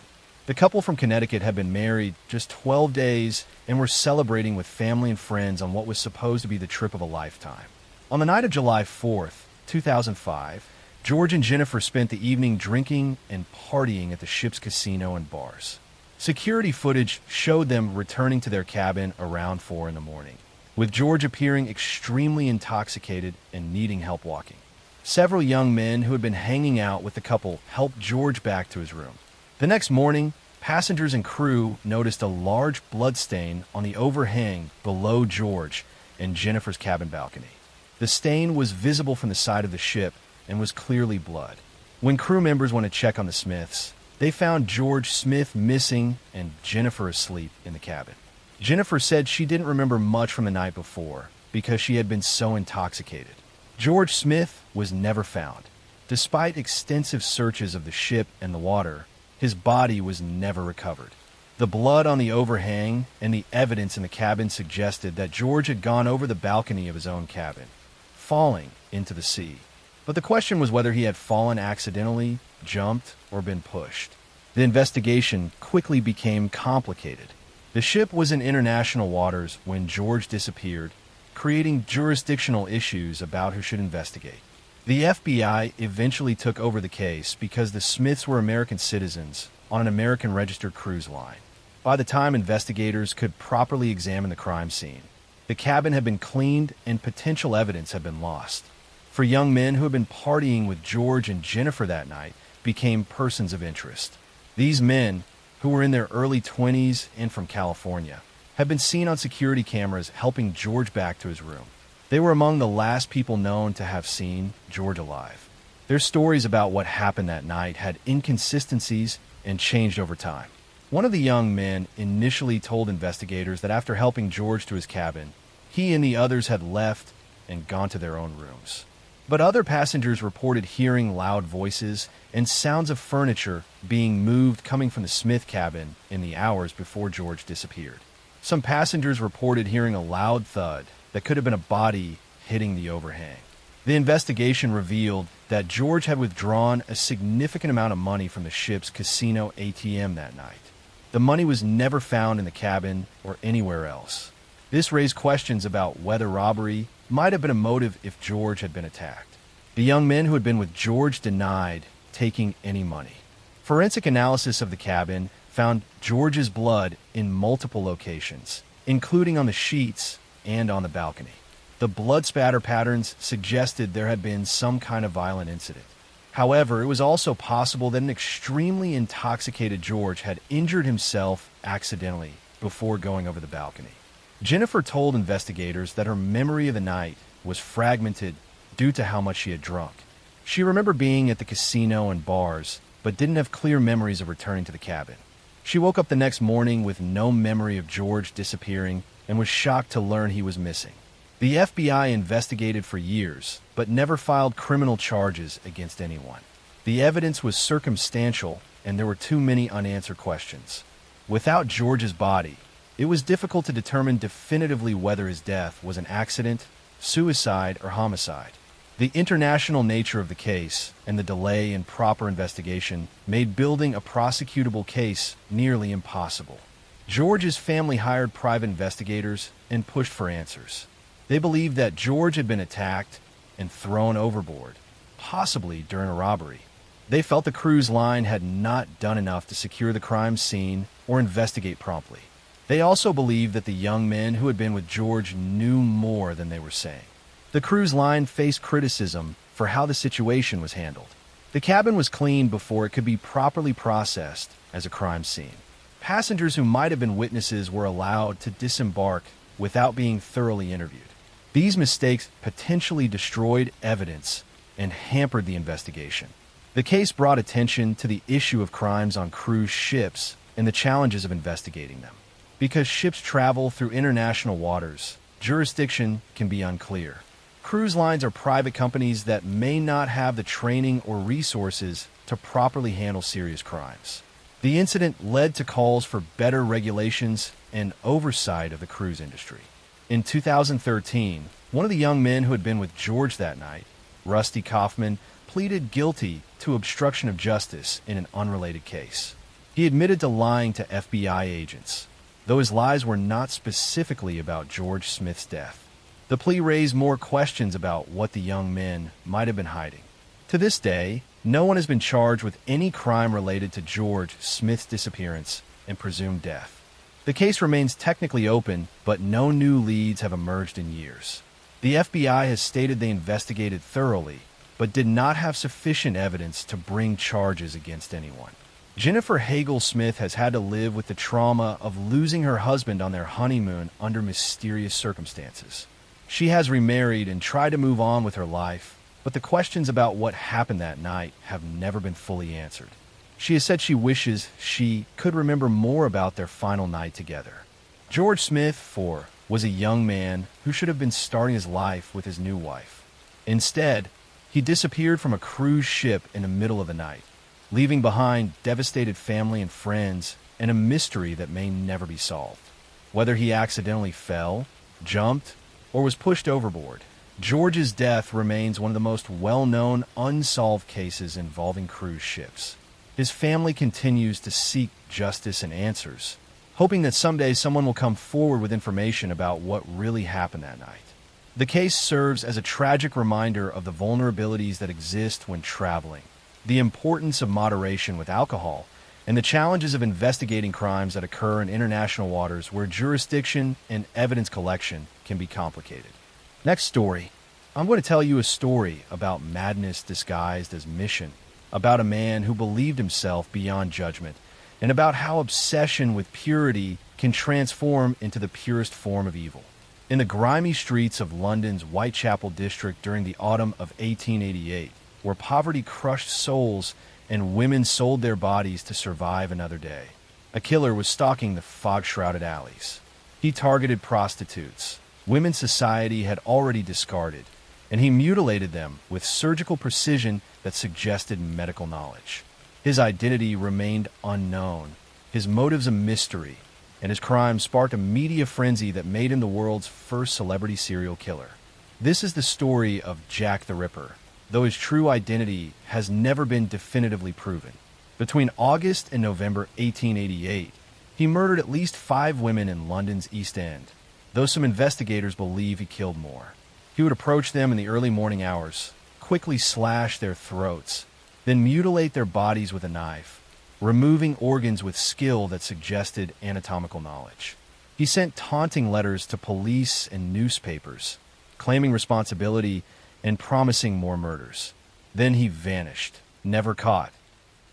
The couple from Connecticut had been married just 12 days and were celebrating with family and friends on what was supposed to be the trip of a lifetime. On the night of July 4th, 2005, George and Jennifer spent the evening drinking and partying at the ship's casino and bars. Security footage showed them returning to their cabin around 4 in the morning, with George appearing extremely intoxicated and needing help walking. Several young men who had been hanging out with the couple helped George back to his room. The next morning, passengers and crew noticed a large blood stain on the overhang below George and Jennifer's cabin balcony. The stain was visible from the side of the ship and was clearly blood. When crew members went to check on the Smiths, they found George Smith missing and Jennifer asleep in the cabin. Jennifer said she didn't remember much from the night before because she had been so intoxicated. George Smith was never found. Despite extensive searches of the ship and the water, his body was never recovered. The blood on the overhang and the evidence in the cabin suggested that George had gone over the balcony of his own cabin, falling into the sea. But the question was whether he had fallen accidentally, jumped, or been pushed. The investigation quickly became complicated. The ship was in international waters when George disappeared, creating jurisdictional issues about who should investigate. The FBI eventually took over the case because the Smiths were American citizens on an American registered cruise line. By the time investigators could properly examine the crime scene, the cabin had been cleaned and potential evidence had been lost. For young men who had been partying with George and Jennifer that night became persons of interest. These men, who were in their early 20s and from California, had been seen on security cameras helping George back to his room. They were among the last people known to have seen George alive. Their stories about what happened that night had inconsistencies and changed over time. One of the young men initially told investigators that after helping George to his cabin, he and the others had left and gone to their own rooms. But other passengers reported hearing loud voices and sounds of furniture being moved coming from the Smith cabin in the hours before George disappeared. Some passengers reported hearing a loud thud that could have been a body hitting the overhang. The investigation revealed that George had withdrawn a significant amount of money from the ship's casino ATM that night. The money was never found in the cabin or anywhere else. This raised questions about whether robbery might have been a motive if George had been attacked. The young men who had been with George denied taking any money. Forensic analysis of the cabin found George's blood in multiple locations, including on the sheets and on the balcony. The blood spatter patterns suggested there had been some kind of violent incident. However, it was also possible that an extremely intoxicated George had injured himself accidentally before going over the balcony. Jennifer told investigators that her memory of the night was fragmented due to how much she had drunk. She remembered being at the casino and bars, but didn't have clear memories of returning to the cabin. She woke up the next morning with no memory of George disappearing and was shocked to learn he was missing. The FBI investigated for years, but never filed criminal charges against anyone. The evidence was circumstantial, and there were too many unanswered questions. Without George's body, it was difficult to determine definitively whether his death was an accident, suicide, or homicide. The international nature of the case and the delay in proper investigation made building a prosecutable case nearly impossible. George's family hired private investigators and pushed for answers. They believed that George had been attacked and thrown overboard, possibly during a robbery. They felt the cruise line had not done enough to secure the crime scene or investigate promptly. They also believed that the young men who had been with George knew more than they were saying. The cruise line faced criticism for how the situation was handled. The cabin was cleaned before it could be properly processed as a crime scene. Passengers who might have been witnesses were allowed to disembark without being thoroughly interviewed. These mistakes potentially destroyed evidence and hampered the investigation. The case brought attention to the issue of crimes on cruise ships and the challenges of investigating them. Because ships travel through international waters, jurisdiction can be unclear. Cruise lines are private companies that may not have the training or resources to properly handle serious crimes. The incident led to calls for better regulations and oversight of the cruise industry. In 2013, one of the young men who had been with George that night, Rusty Kaufman, pleaded guilty to obstruction of justice in an unrelated case. He admitted to lying to FBI agents, though his lies were not specifically about George Smith's death. The plea raised more questions about what the young men might have been hiding. To this day, no one has been charged with any crime related to George Smith's disappearance and presumed death. The case remains technically open, but no new leads have emerged in years. The FBI has stated they investigated thoroughly, but did not have sufficient evidence to bring charges against anyone. Jennifer Hagel Smith has had to live with the trauma of losing her husband on their honeymoon under mysterious circumstances. She has remarried and tried to move on with her life, but the questions about what happened that night have never been fully answered. She has said she wishes she could remember more about their final night together. George Smith, 4, was a young man who should have been starting his life with his new wife. Instead, he disappeared from a cruise ship in the middle of the night, leaving behind devastated family and friends and a mystery that may never be solved. Whether he accidentally fell, jumped, or was pushed overboard, George's death remains one of the most well-known unsolved cases involving cruise ships. His family continues to seek justice and answers, hoping that someday someone will come forward with information about what really happened that night. The case serves as a tragic reminder of the vulnerabilities that exist when traveling, the importance of moderation with alcohol, and the challenges of investigating crimes that occur in international waters where jurisdiction and evidence collection can be complicated. Next story. I'm going to tell you a story about madness disguised as mission, about a man who believed himself beyond judgment, and about how obsession with purity can transform into the purest form of evil. In the grimy streets of London's Whitechapel district during the autumn of 1888, where poverty crushed souls and women sold their bodies to survive another day, a killer was stalking the fog-shrouded alleys. He targeted prostitutes, women society had already discarded, and he mutilated them with surgical precision that suggested medical knowledge. His identity remained unknown, his motives a mystery, and his crime sparked a media frenzy that made him the world's first celebrity serial killer. This is the story of Jack the Ripper, though his true identity has never been definitively proven. Between August and November 1888, he murdered at least 5 women in London's East End, though some investigators believe he killed more. He would approach them in the early morning hours, quickly slash their throats, then mutilate their bodies with a knife, removing organs with skill that suggested anatomical knowledge. He sent taunting letters to police and newspapers, claiming responsibility and promising more murders. Then he vanished, never caught,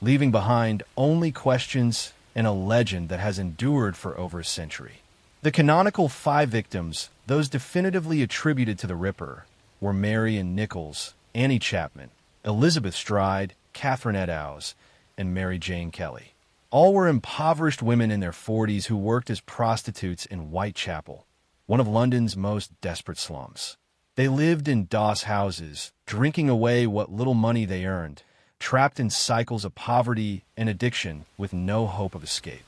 leaving behind only questions and a legend that has endured for over a century. The canonical 5 victims, those definitively attributed to the Ripper, were Marion Nichols, Annie Chapman, Elizabeth Stride, Catherine Eddowes, and Mary Jane Kelly. All were impoverished women in their 40s who worked as prostitutes in Whitechapel, one of London's most desperate slums. They lived in doss houses, drinking away what little money they earned, trapped in cycles of poverty and addiction with no hope of escape.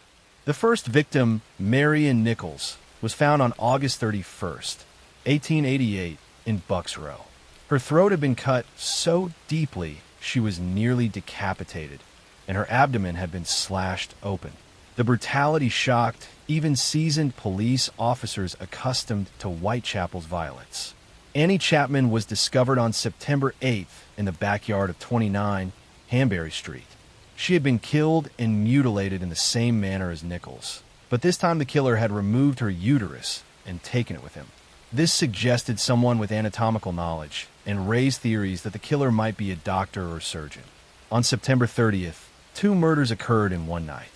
The first victim, Marion Nichols, was found on August 31st, 1888, in Bucks Row. Her throat had been cut so deeply she was nearly decapitated, and her abdomen had been slashed open. The brutality shocked even seasoned police officers accustomed to Whitechapel's violence. Annie Chapman was discovered on September 8th in the backyard of 29 Hanbury Street. She had been killed and mutilated in the same manner as Nichols, but this time the killer had removed her uterus and taken it with him. This suggested someone with anatomical knowledge and raised theories that the killer might be a doctor or surgeon. On September 30th, 2 murders occurred in one night.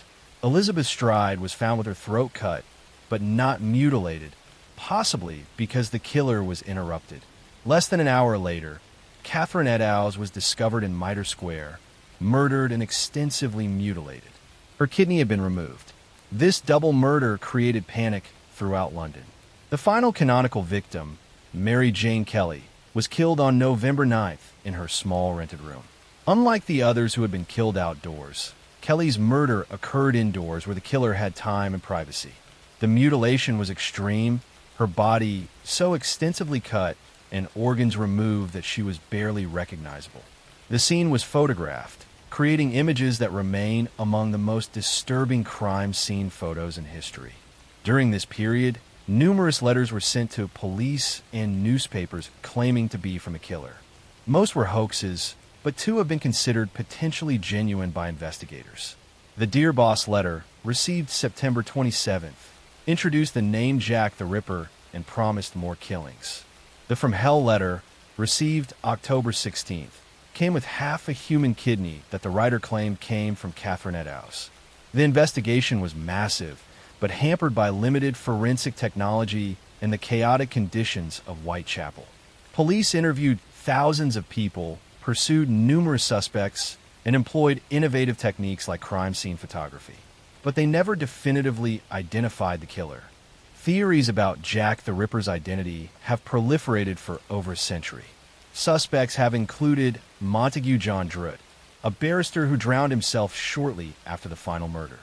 Elizabeth Stride was found with her throat cut, but not mutilated, possibly because the killer was interrupted. Less than an hour later, Catherine Eddowes was discovered in Mitre Square, murdered and extensively mutilated. Her kidney had been removed. This double murder created panic throughout London. The final canonical victim, Mary Jane Kelly, was killed on November 9th in her small rented room. Unlike the others who had been killed outdoors, Kelly's murder occurred indoors where the killer had time and privacy. The mutilation was extreme, her body so extensively cut and organs removed that she was barely recognizable. The scene was photographed, creating images that remain among the most disturbing crime scene photos in history. During this period, numerous letters were sent to police and newspapers claiming to be from a killer. Most were hoaxes, but 2 have been considered potentially genuine by investigators. The Dear Boss letter, received September 27th, introduced the name Jack the Ripper and promised more killings. The From Hell letter, received October 16th, came with half a human kidney that the writer claimed came from Catherine Eddowes. The investigation was massive, but hampered by limited forensic technology and the chaotic conditions of Whitechapel. Police interviewed thousands of people, pursued numerous suspects, and employed innovative techniques like crime scene photography. But they never definitively identified the killer. Theories about Jack the Ripper's identity have proliferated for over a century. Suspects have included Montague John Druitt, a barrister who drowned himself shortly after the final murder;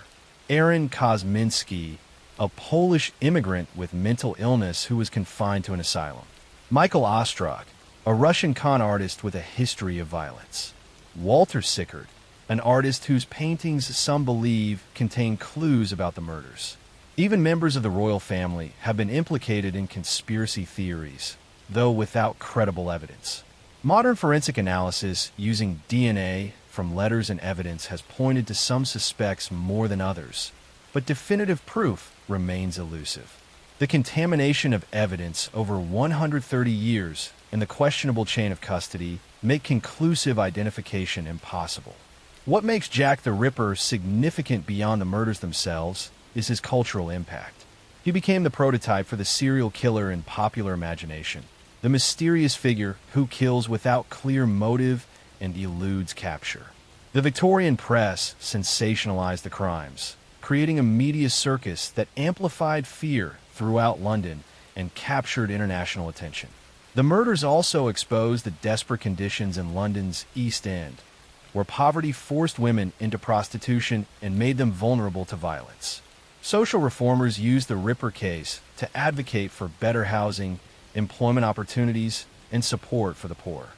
Aaron Kosminski, a Polish immigrant with mental illness who was confined to an asylum; Michael Ostrog, a Russian con artist with a history of violence; Walter Sickert, an artist whose paintings some believe contain clues about the murders. Even members of the royal family have been implicated in conspiracy theories. though without credible evidence. Modern forensic analysis using DNA from letters and evidence has pointed to some suspects more than others, but definitive proof remains elusive. The contamination of evidence over 130 years and the questionable chain of custody make conclusive identification impossible. What makes Jack the Ripper significant beyond the murders themselves is his cultural impact. He became the prototype for the serial killer in popular imagination, the mysterious figure who kills without clear motive and eludes capture. The Victorian press sensationalized the crimes, creating a media circus that amplified fear throughout London and captured international attention. The murders also exposed the desperate conditions in London's East End, where poverty forced women into prostitution and made them vulnerable to violence. Social reformers used the Ripper case to advocate for better housing, employment opportunities, and support for the poor.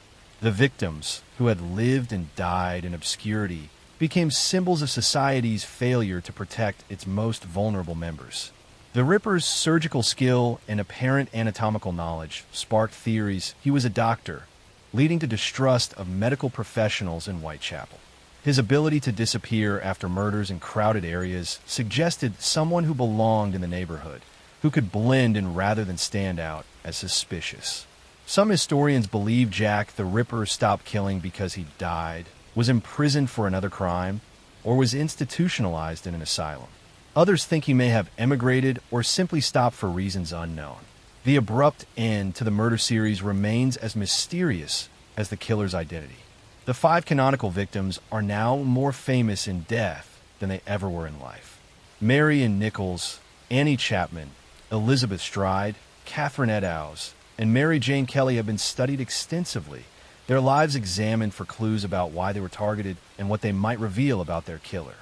The victims, who had lived and died in obscurity, became symbols of society's failure to protect its most vulnerable members. The Ripper's surgical skill and apparent anatomical knowledge sparked theories he was a doctor, leading to distrust of medical professionals in Whitechapel. His ability to disappear after murders in crowded areas suggested someone who belonged in the neighborhood, who could blend in rather than stand out as suspicious. Some historians believe Jack the Ripper stopped killing because he died, was imprisoned for another crime, or was institutionalized in an asylum. Others think he may have emigrated or simply stopped for reasons unknown. The abrupt end to the murder series remains as mysterious as the killer's identity. The 5 canonical victims are now more famous in death than they ever were in life. Mary Ann Nichols, Annie Chapman, Elizabeth Stride, Catherine Eddowes, and Mary Jane Kelly have been studied extensively, their lives examined for clues about why they were targeted and what they might reveal about their killer.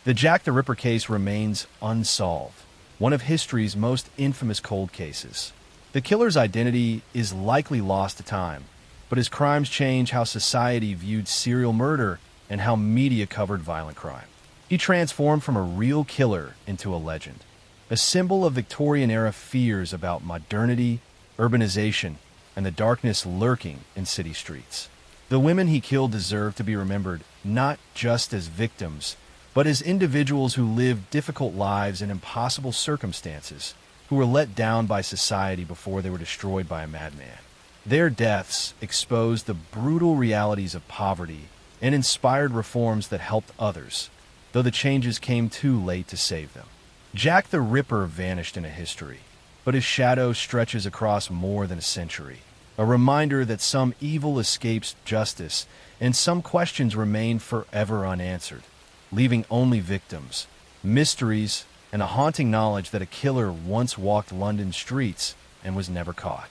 The Jack the Ripper case remains unsolved, one of history's most infamous cold cases. The killer's identity is likely lost to time, but his crimes change how society viewed serial murder and how media covered violent crime. He transformed from a real killer into a legend, a symbol of Victorian-era fears about modernity, urbanization, and the darkness lurking in city streets. The women he killed deserve to be remembered not just as victims, but as individuals who lived difficult lives in impossible circumstances, who were let down by society before they were destroyed by a madman. Their deaths exposed the brutal realities of poverty and inspired reforms that helped others, though the changes came too late to save them. Jack the Ripper vanished into history, but his shadow stretches across more than a century, a reminder that some evil escapes justice and some questions remain forever unanswered, leaving only victims, mysteries, and a haunting knowledge that a killer once walked London streets and was never caught.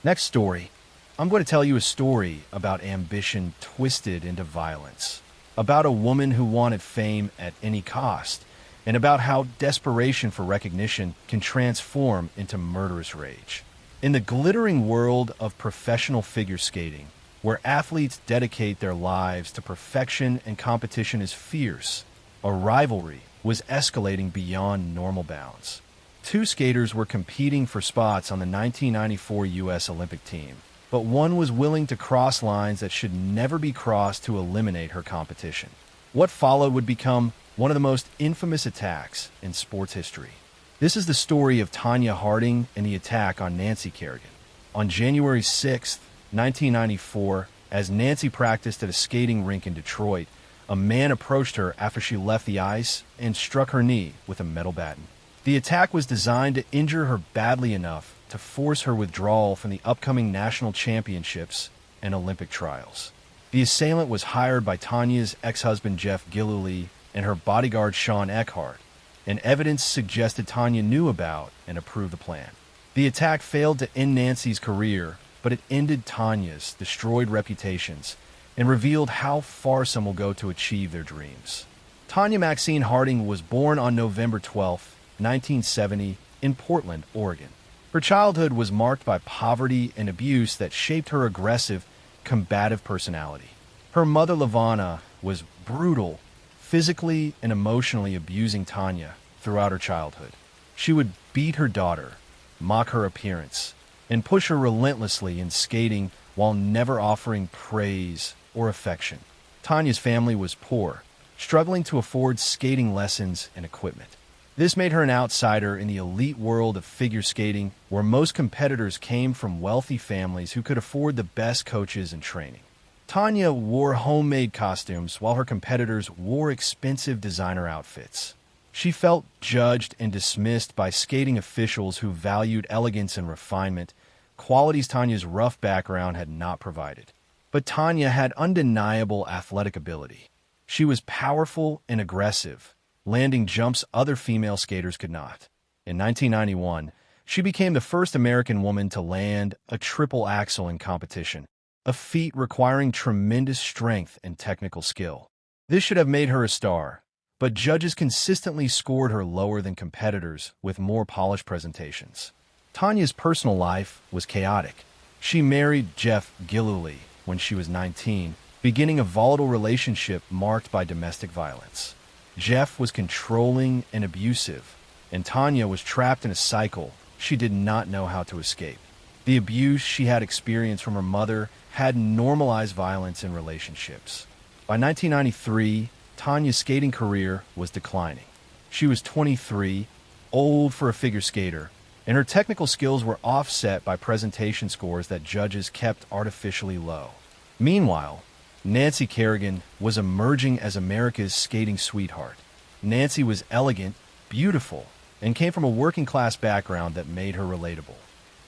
Next story, I'm going to tell you a story about ambition twisted into violence, about a woman who wanted fame at any cost, and about how desperation for recognition can transform into murderous rage. In the glittering world of professional figure skating, where athletes dedicate their lives to perfection and competition is fierce, a rivalry was escalating beyond normal bounds. 2 skaters were competing for spots on the 1994 U.S. Olympic team, but one was willing to cross lines that should never be crossed to eliminate her competition. What followed would become one of the most infamous attacks in sports history. This is the story of Tanya Harding and the attack on Nancy Kerrigan. On January 6, 1994, as Nancy practiced at a skating rink in Detroit, a man approached her after she left the ice and struck her knee with a metal baton. The attack was designed to injure her badly enough to force her withdrawal from the upcoming national championships and Olympic trials. The assailant was hired by Tanya's ex-husband Jeff Gillooly and her bodyguard Sean Eckhart, and evidence suggested Tanya knew about and approved the plan. The attack failed to end Nancy's career, but it ended Tanya's destroyed reputations and revealed how far some will go to achieve their dreams. Tanya Maxine Harding was born on November 12, 1970, in Portland, Oregon. Her childhood was marked by poverty and abuse that shaped her aggressive, combative personality. Her mother, Lavana, was brutal, physically and emotionally abusing Tanya throughout her childhood. She would beat her daughter, mock her appearance, and push her relentlessly in skating while never offering praise or affection. Tanya's family was poor, struggling to afford skating lessons and equipment. This made her an outsider in the elite world of figure skating, where most competitors came from wealthy families who could afford the best coaches and training. Tanya wore homemade costumes while her competitors wore expensive designer outfits. She felt judged and dismissed by skating officials who valued elegance and refinement, qualities Tanya's rough background had not provided. But Tanya had undeniable athletic ability. She was powerful and aggressive, landing jumps other female skaters could not. In 1991, she became the first American woman to land a triple axel in competition, a feat requiring tremendous strength and technical skill. This should have made her a star, but judges consistently scored her lower than competitors with more polished presentations. Tanya's personal life was chaotic. She married Jeff Gillooly when she was 19, beginning a volatile relationship marked by domestic violence. Jeff was controlling and abusive, and Tanya was trapped in a cycle she did not know how to escape. The abuse she had experienced from her mother had normalized violence in relationships. By 1993, Tanya's skating career was declining. She was 23, old for a figure skater, and her technical skills were offset by presentation scores that judges kept artificially low. Meanwhile, Nancy Kerrigan was emerging as America's skating sweetheart. Nancy was elegant, beautiful, and came from a working-class background that made her relatable.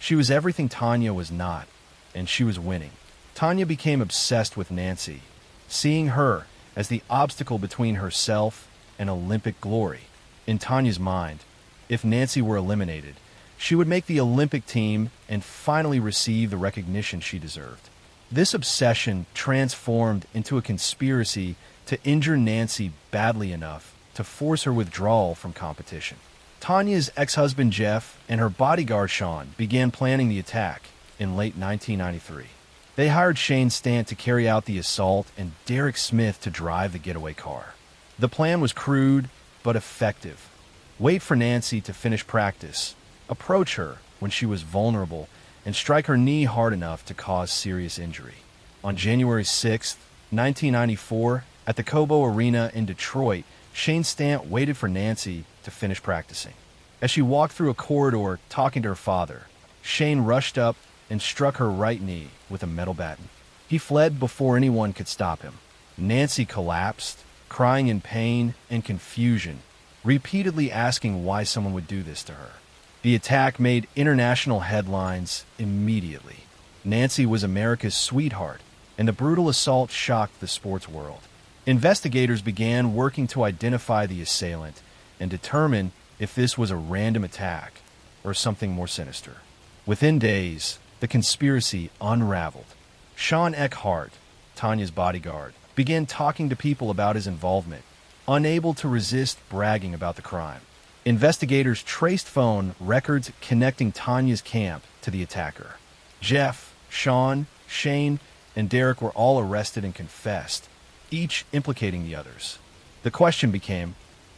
She was everything Tanya was not, and she was winning. Tanya became obsessed with Nancy, seeing her as the obstacle between herself and Olympic glory. In Tanya's mind, if Nancy were eliminated, she would make the Olympic team and finally receive the recognition she deserved. This obsession transformed into a conspiracy to injure Nancy badly enough to force her withdrawal from competition. Tanya's ex-husband Jeff and her bodyguard Sean began planning the attack in late 1993. They hired Shane Stant to carry out the assault and Derek Smith to drive the getaway car. The plan was crude but effective. Wait for Nancy to finish practice, approach her when she was vulnerable, and strike her knee hard enough to cause serious injury. On January 6, 1994, at the Cobo Arena in Detroit, Shane Stant waited for Nancy to finish practicing. As she walked through a corridor talking to her father, Shane rushed up and struck her right knee with a metal baton. He fled before anyone could stop him. Nancy collapsed, crying in pain and confusion, repeatedly asking why someone would do this to her. The attack made international headlines immediately. Nancy was America's sweetheart, and the brutal assault shocked the sports world. Investigators began working to identify the assailant and determine if this was a random attack or something more sinister. Within days, the conspiracy unraveled. Sean Eckhart, Tanya's bodyguard, began talking to people about his involvement, unable to resist bragging about the crime. Investigators traced phone records connecting Tanya's camp to the attacker. Jeff, Sean, Shane, and Derek were all arrested and confessed, each implicating the others. The question became,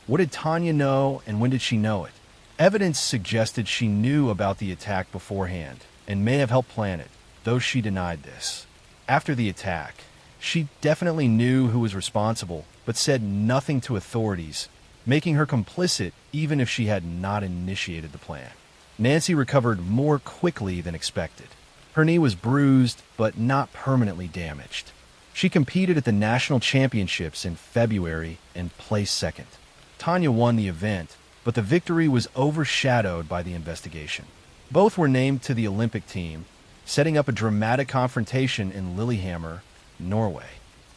what did Tanya know and when did she know it? Evidence suggested she knew about the attack beforehand and may have helped plan it, though she denied this. After the attack, she definitely knew who was responsible, but said nothing to authorities, making her complicit even if she had not initiated the plan. Nancy recovered more quickly than expected. Her knee was bruised, but not permanently damaged. She competed at the national championships in February and placed second. Tanya won the event, but the victory was overshadowed by the investigation. Both were named to the Olympic team, setting up a dramatic confrontation in Lillehammer, Norway.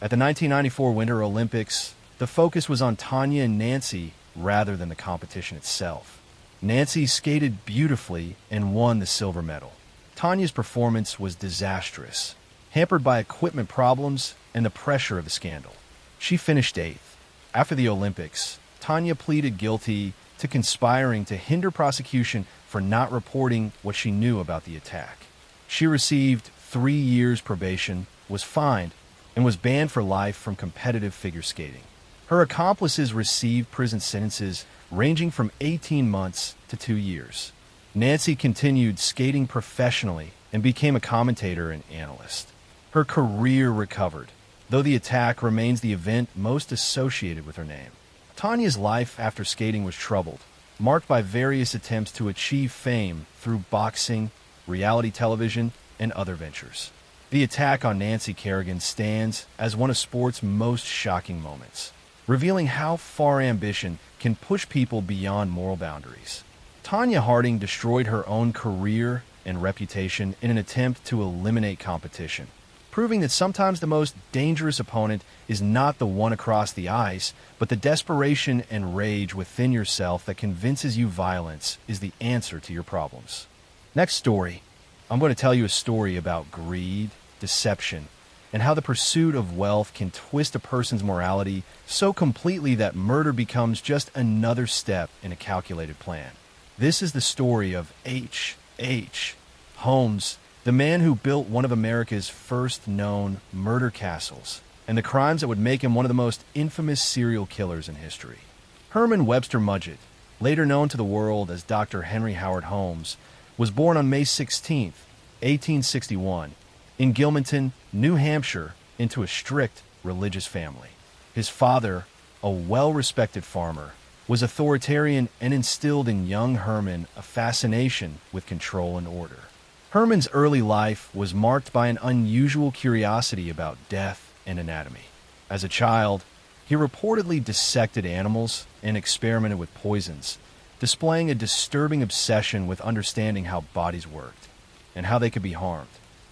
At the 1994 Winter Olympics, the focus was on Tanya and Nancy rather than the competition itself. Nancy skated beautifully and won the silver medal. Tanya's performance was disastrous, hampered by equipment problems and the pressure of a scandal. She finished 8th. After the Olympics, Tanya pleaded guilty to conspiring to hinder prosecution for not reporting what she knew about the attack. She received 3 years probation, was fined, and was banned for life from competitive figure skating. Her accomplices received prison sentences ranging from 18 months to 2 years. Nancy continued skating professionally and became a commentator and analyst. Her career recovered, though the attack remains the event most associated with her name. Tanya's life after skating was troubled, marked by various attempts to achieve fame through boxing, reality television, and other ventures. The attack on Nancy Kerrigan stands as one of sport's most shocking moments, revealing how far ambition can push people beyond moral boundaries. Tanya Harding destroyed her own career and reputation in an attempt to eliminate competition, proving that sometimes the most dangerous opponent is not the one across the ice, but the desperation and rage within yourself that convinces you violence is the answer to your problems. Next story, I'm going to tell you a story about greed, deception, and how the pursuit of wealth can twist a person's morality so completely that murder becomes just another step in a calculated plan. This is the story of H. Holmes, the man who built one of America's first known murder castles, and the crimes that would make him one of the most infamous serial killers in history. Herman Webster Mudgett, later known to the world as Dr. Henry Howard Holmes, was born on May 16, 1861, in Gilmanton, New Hampshire, into a strict religious family. His father, a well-respected farmer, was authoritarian and instilled in young Herman a fascination with control and order. Herman's early life was marked by an unusual curiosity about death and anatomy. As a child, he reportedly dissected animals and experimented with poisons, displaying a disturbing obsession with understanding how bodies worked and how they could be harmed.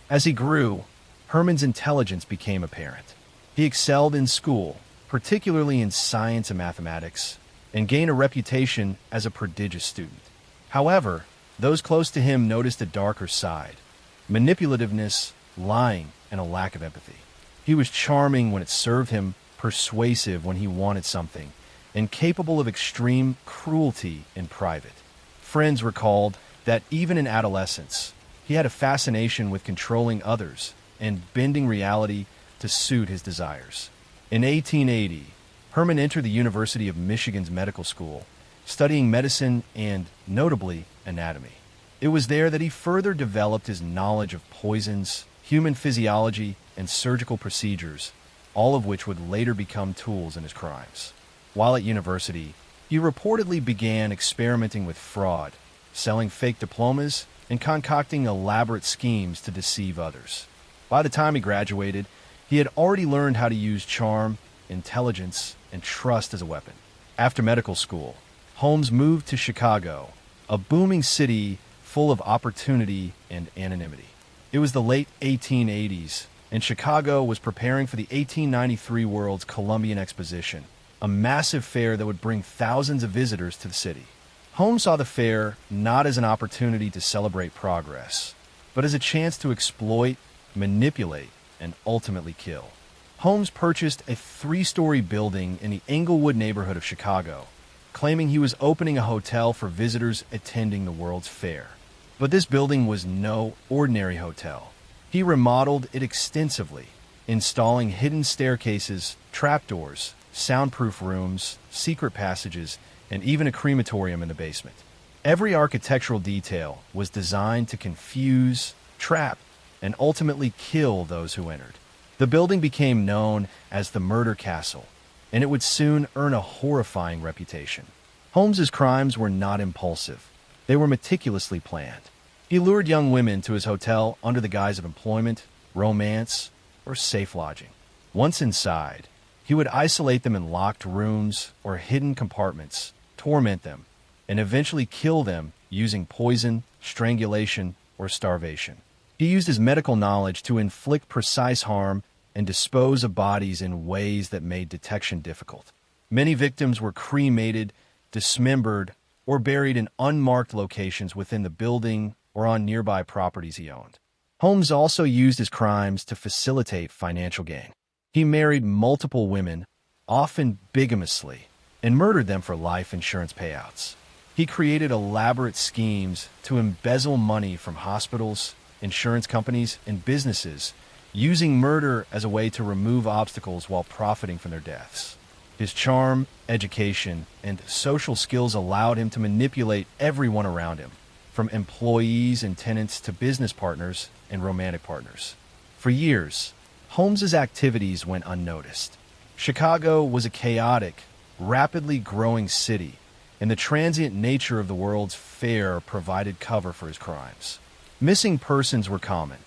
As he grew, Herman's intelligence became apparent. He excelled in school, particularly in science and mathematics, and gained a reputation as a prodigious student. However, those close to him noticed a darker side: manipulativeness, lying, and a lack of empathy. He was charming when it served him, persuasive when he wanted something, and capable of extreme cruelty in private. Friends recalled that even in adolescence, he had a fascination with controlling others and bending reality to suit his desires. In 1880, Herman entered the University of Michigan's medical school, studying medicine and, notably, anatomy. It was there that he further developed his knowledge of poisons, human physiology, and surgical procedures, all of which would later become tools in his crimes. While at university, he reportedly began experimenting with fraud, selling fake diplomas, and concocting elaborate schemes to deceive others. By the time he graduated, he had already learned how to use charm, intelligence, and trust as a weapon. After medical school, Holmes moved to Chicago, a booming city full of opportunity and anonymity. It was the late 1880s, and Chicago was preparing for the 1893 World's Columbian Exposition, a massive fair that would bring thousands of visitors to the city. Holmes saw the fair not as an opportunity to celebrate progress, but as a chance to exploit, manipulate, and ultimately kill. Holmes purchased a 3-story building in the Englewood neighborhood of Chicago, claiming he was opening a hotel for visitors attending the World's Fair. But this building was no ordinary hotel. He remodeled it extensively, installing hidden staircases, trapdoors, soundproof rooms, secret passages, and even a crematorium in the basement. Every architectural detail was designed to confuse, trap, and ultimately kill those who entered. The building became known as the Murder Castle, and it would soon earn a horrifying reputation. Holmes's crimes were not impulsive. They were meticulously planned. He lured young women to his hotel under the guise of employment, romance, or safe lodging. Once inside, he would isolate them in locked rooms or hidden compartments, torment them, and eventually kill them using poison, strangulation, or starvation. He used his medical knowledge to inflict precise harm and dispose of bodies in ways that made detection difficult. Many victims were cremated, dismembered, or buried in unmarked locations within the building or on nearby properties he owned. Holmes also used his crimes to facilitate financial gain. He married multiple women, often bigamously, and murdered them for life insurance payouts. He created elaborate schemes to embezzle money from hospitals, insurance companies, and businesses, using murder as a way to remove obstacles while profiting from their deaths. His charm, education, and social skills allowed him to manipulate everyone around him, from employees and tenants to business partners and romantic partners. For years, Holmes's activities went unnoticed. Chicago was a chaotic, rapidly growing city, and the transient nature of the World's Fair provided cover for his crimes. Missing persons were common,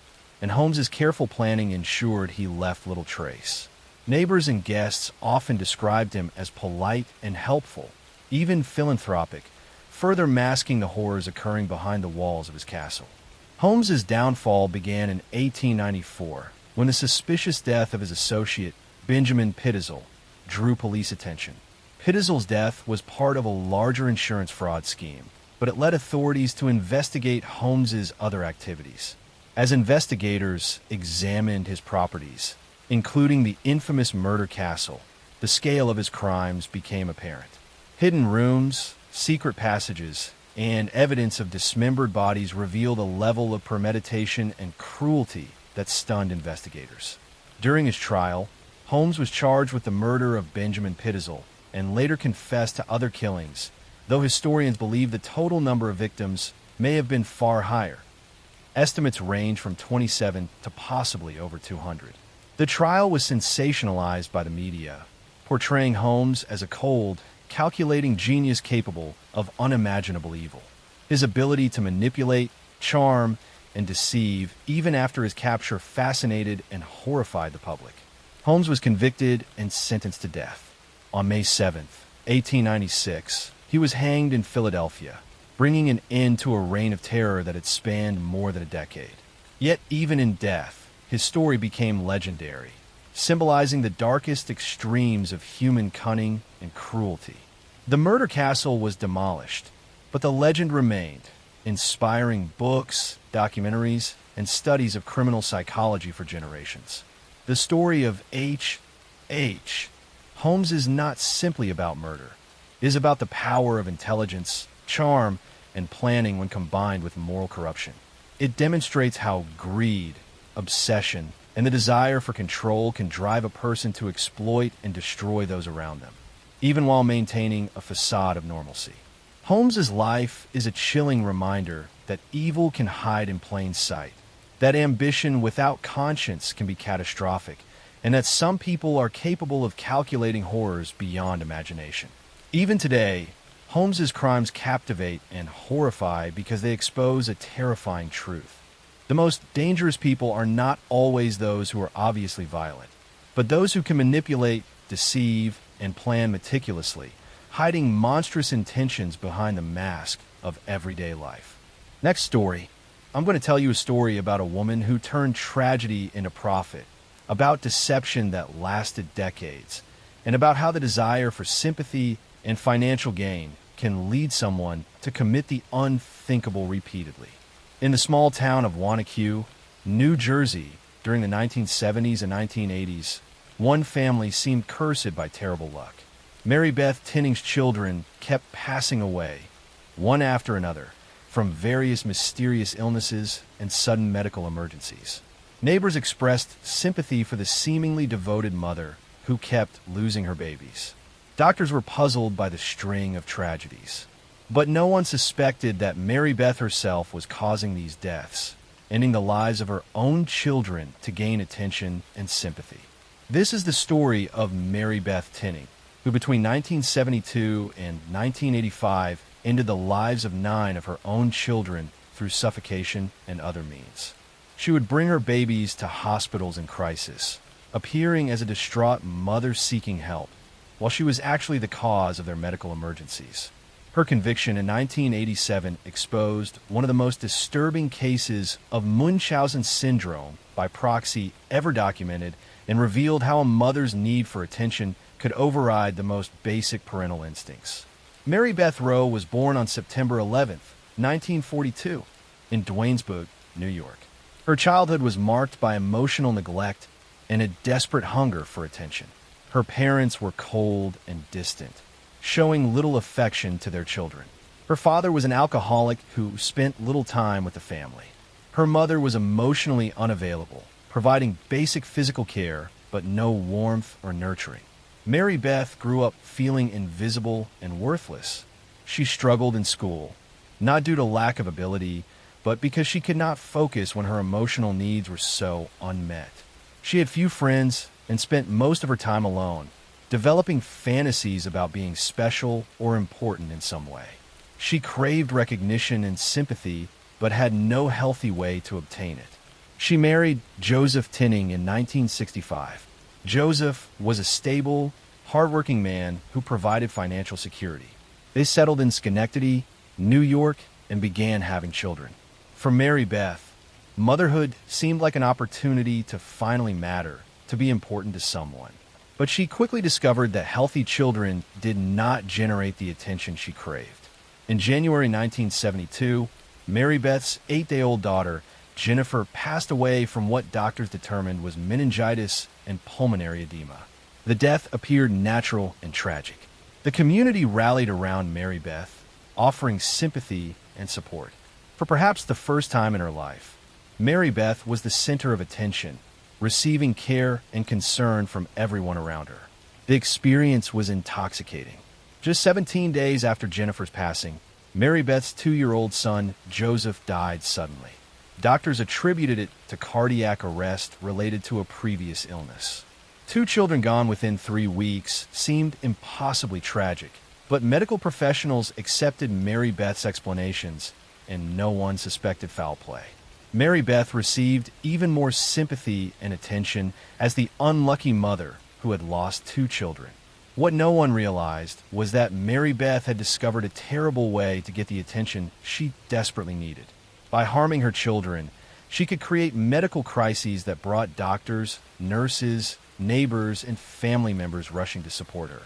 and Holmes's careful planning ensured he left little trace. Neighbors and guests often described him as polite and helpful, even philanthropic, further masking the horrors occurring behind the walls of his castle. Holmes's downfall began in 1894, when the suspicious death of his associate, Benjamin Pitzel, drew police attention. Pitzel's death was part of a larger insurance fraud scheme, but it led authorities to investigate Holmes's other activities. As investigators examined his properties, including the infamous murder castle, the scale of his crimes became apparent. Hidden rooms, secret passages, and evidence of dismembered bodies revealed a level of premeditation and cruelty that stunned investigators. During his trial, Holmes was charged with the murder of Benjamin Pitzel and later confessed to other killings, though historians believe the total number of victims may have been far higher. Estimates range from 27 to possibly over 200. The trial was sensationalized by the media, portraying Holmes as a cold, calculating genius capable of unimaginable evil. His ability to manipulate, charm, and deceive, even after his capture, fascinated and horrified the public. Holmes was convicted and sentenced to death. On May 7, 1896, he was hanged in Philadelphia, bringing an end to a reign of terror that had spanned more than a decade. Yet even in death, his story became legendary, symbolizing the darkest extremes of human cunning and cruelty. The murder castle was demolished, but the legend remained, inspiring books, documentaries, and studies of criminal psychology for generations. The story of H. Holmes is not simply about murder. It is about the power of intelligence, charm, and planning when combined with moral corruption. It demonstrates how greed, obsession, and the desire for control can drive a person to exploit and destroy those around them, even while maintaining a facade of normalcy. Holmes's life is a chilling reminder that evil can hide in plain sight, that ambition without conscience can be catastrophic, and that some people are capable of calculating horrors beyond imagination. Even today, Holmes's crimes captivate and horrify because they expose a terrifying truth. The most dangerous people are not always those who are obviously violent, but those who can manipulate, deceive, and plan meticulously, hiding monstrous intentions behind the mask of everyday life. Next story, I'm going to tell you a story about a woman who turned tragedy into profit, about deception that lasted decades, and about how the desire for sympathy and financial gain can lead someone to commit the unthinkable repeatedly. In the small town of Wanacue, New Jersey, during the 1970s and 1980s, one family seemed cursed by terrible luck. Mary Beth Tinning's children kept passing away, one after another, from various mysterious illnesses and sudden medical emergencies. Neighbors expressed sympathy for the seemingly devoted mother who kept losing her babies. Doctors were puzzled by the string of tragedies, but no one suspected that Mary Beth herself was causing these deaths, ending the lives of her own children to gain attention and sympathy. This is the story of Mary Beth Tinning, who between 1972 and 1985 ended the lives of 9 of her own children through suffocation and other means. She would bring her babies to hospitals in crisis, appearing as a distraught mother seeking help, while she was actually the cause of their medical emergencies. Her conviction in 1987 exposed one of the most disturbing cases of Munchausen syndrome by proxy ever documented, and revealed how a mother's need for attention could override the most basic parental instincts. Mary Beth Rowe was born on September 11th, 1942, in Duanesburg, New York. Her childhood was marked by emotional neglect and a desperate hunger for attention. Her parents were cold and distant, showing little affection to their children. Her father was an alcoholic who spent little time with the family. Her mother was emotionally unavailable, providing basic physical care but no warmth or nurturing. Mary Beth grew up feeling invisible and worthless. She struggled in school, not due to lack of ability, but because she could not focus when her emotional needs were so unmet. She had few friends and spent most of her time alone, developing fantasies about being special or important in some way. She craved recognition and sympathy, but had no healthy way to obtain it. She married Joseph Tinning in 1965. Joseph was a stable, hardworking man who provided financial security. They settled in Schenectady, New York, and began having children. For Mary Beth, motherhood seemed like an opportunity to finally matter, to be important to someone. But she quickly discovered that healthy children did not generate the attention she craved. In January 1972, Mary Beth's 8-day-old daughter, Jennifer, passed away from what doctors determined was meningitis and pulmonary edema. The death appeared natural and tragic. The community rallied around Mary Beth, offering sympathy and support. For perhaps the first time in her life, Mary Beth was the center of attention, receiving care and concern from everyone around her. The experience was intoxicating. Just 17 days after Jennifer's passing, Mary Beth's 2-year-old son, Joseph, died suddenly. Doctors attributed it to cardiac arrest related to a previous illness. 2 children gone within 3 weeks seemed impossibly tragic, but medical professionals accepted Mary Beth's explanations, and no one suspected foul play. Mary Beth received even more sympathy and attention as the unlucky mother who had lost 2 children. What no one realized was that Mary Beth had discovered a terrible way to get the attention she desperately needed. By harming her children, she could create medical crises that brought doctors, nurses, neighbors, and family members rushing to support her.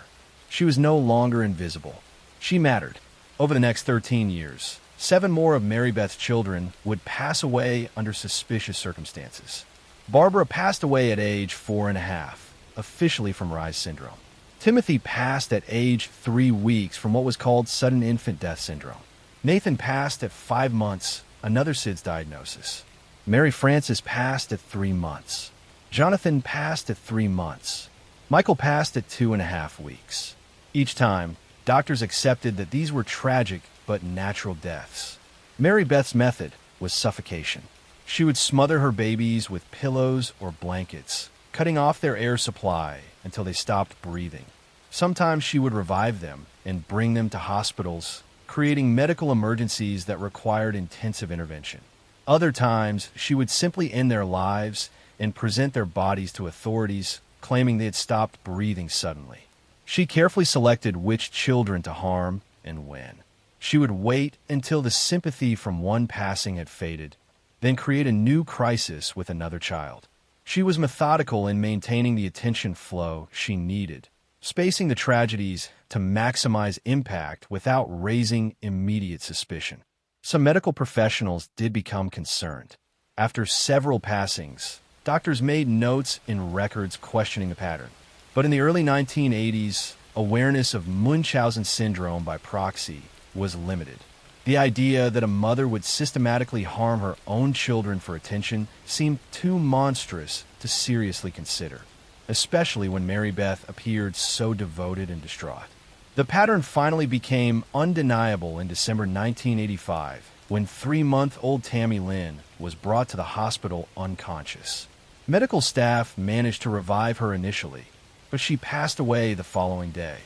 She was no longer invisible. She mattered. Over the next 13 years, 7 more of Mary Beth's children would pass away under suspicious circumstances. Barbara passed away at age 4.5, officially from Reye's syndrome. Timothy passed at age 3 weeks from what was called sudden infant death syndrome. Nathan passed at 5 months, another SIDS diagnosis. Mary Frances passed at 3 months. Jonathan passed at 3 months. Michael passed at 2.5 weeks. Each time, doctors accepted that these were tragic but natural deaths. Mary Beth's method was suffocation. She would smother her babies with pillows or blankets, cutting off their air supply until they stopped breathing. Sometimes she would revive them and bring them to hospitals, creating medical emergencies that required intensive intervention. Other times, she would simply end their lives and present their bodies to authorities, claiming they had stopped breathing suddenly. She carefully selected which children to harm and when. She would wait until the sympathy from one passing had faded, then create a new crisis with another child. She was methodical in maintaining the attention flow she needed, spacing the tragedies to maximize impact without raising immediate suspicion. Some medical professionals did become concerned. After several passings, doctors made notes in records questioning the pattern. But in the early 1980s, awareness of Munchausen syndrome by proxy was limited. The idea that a mother would systematically harm her own children for attention seemed too monstrous to seriously consider, especially when Mary Beth appeared so devoted and distraught. The pattern finally became undeniable in December 1985 when 3-month-old Tammy Lynn was brought to the hospital unconscious. Medical staff managed to revive her initially, but she passed away the following day.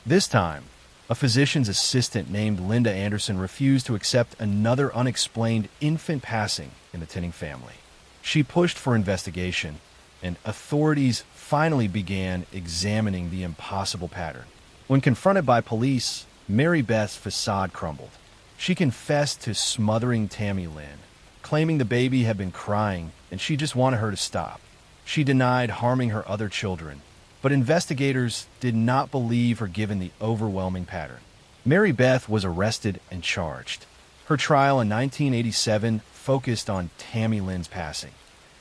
This time, a physician's assistant named Linda Anderson refused to accept another unexplained infant passing in the Tinning family. She pushed for investigation, and authorities finally began examining the impossible pattern. When confronted by police, Mary Beth's facade crumbled. She confessed to smothering Tammy Lynn, claiming the baby had been crying and she just wanted her to stop. She denied harming her other children, but investigators did not believe her given the overwhelming pattern. Mary Beth was arrested and charged. Her trial in 1987 focused on Tammy Lynn's passing,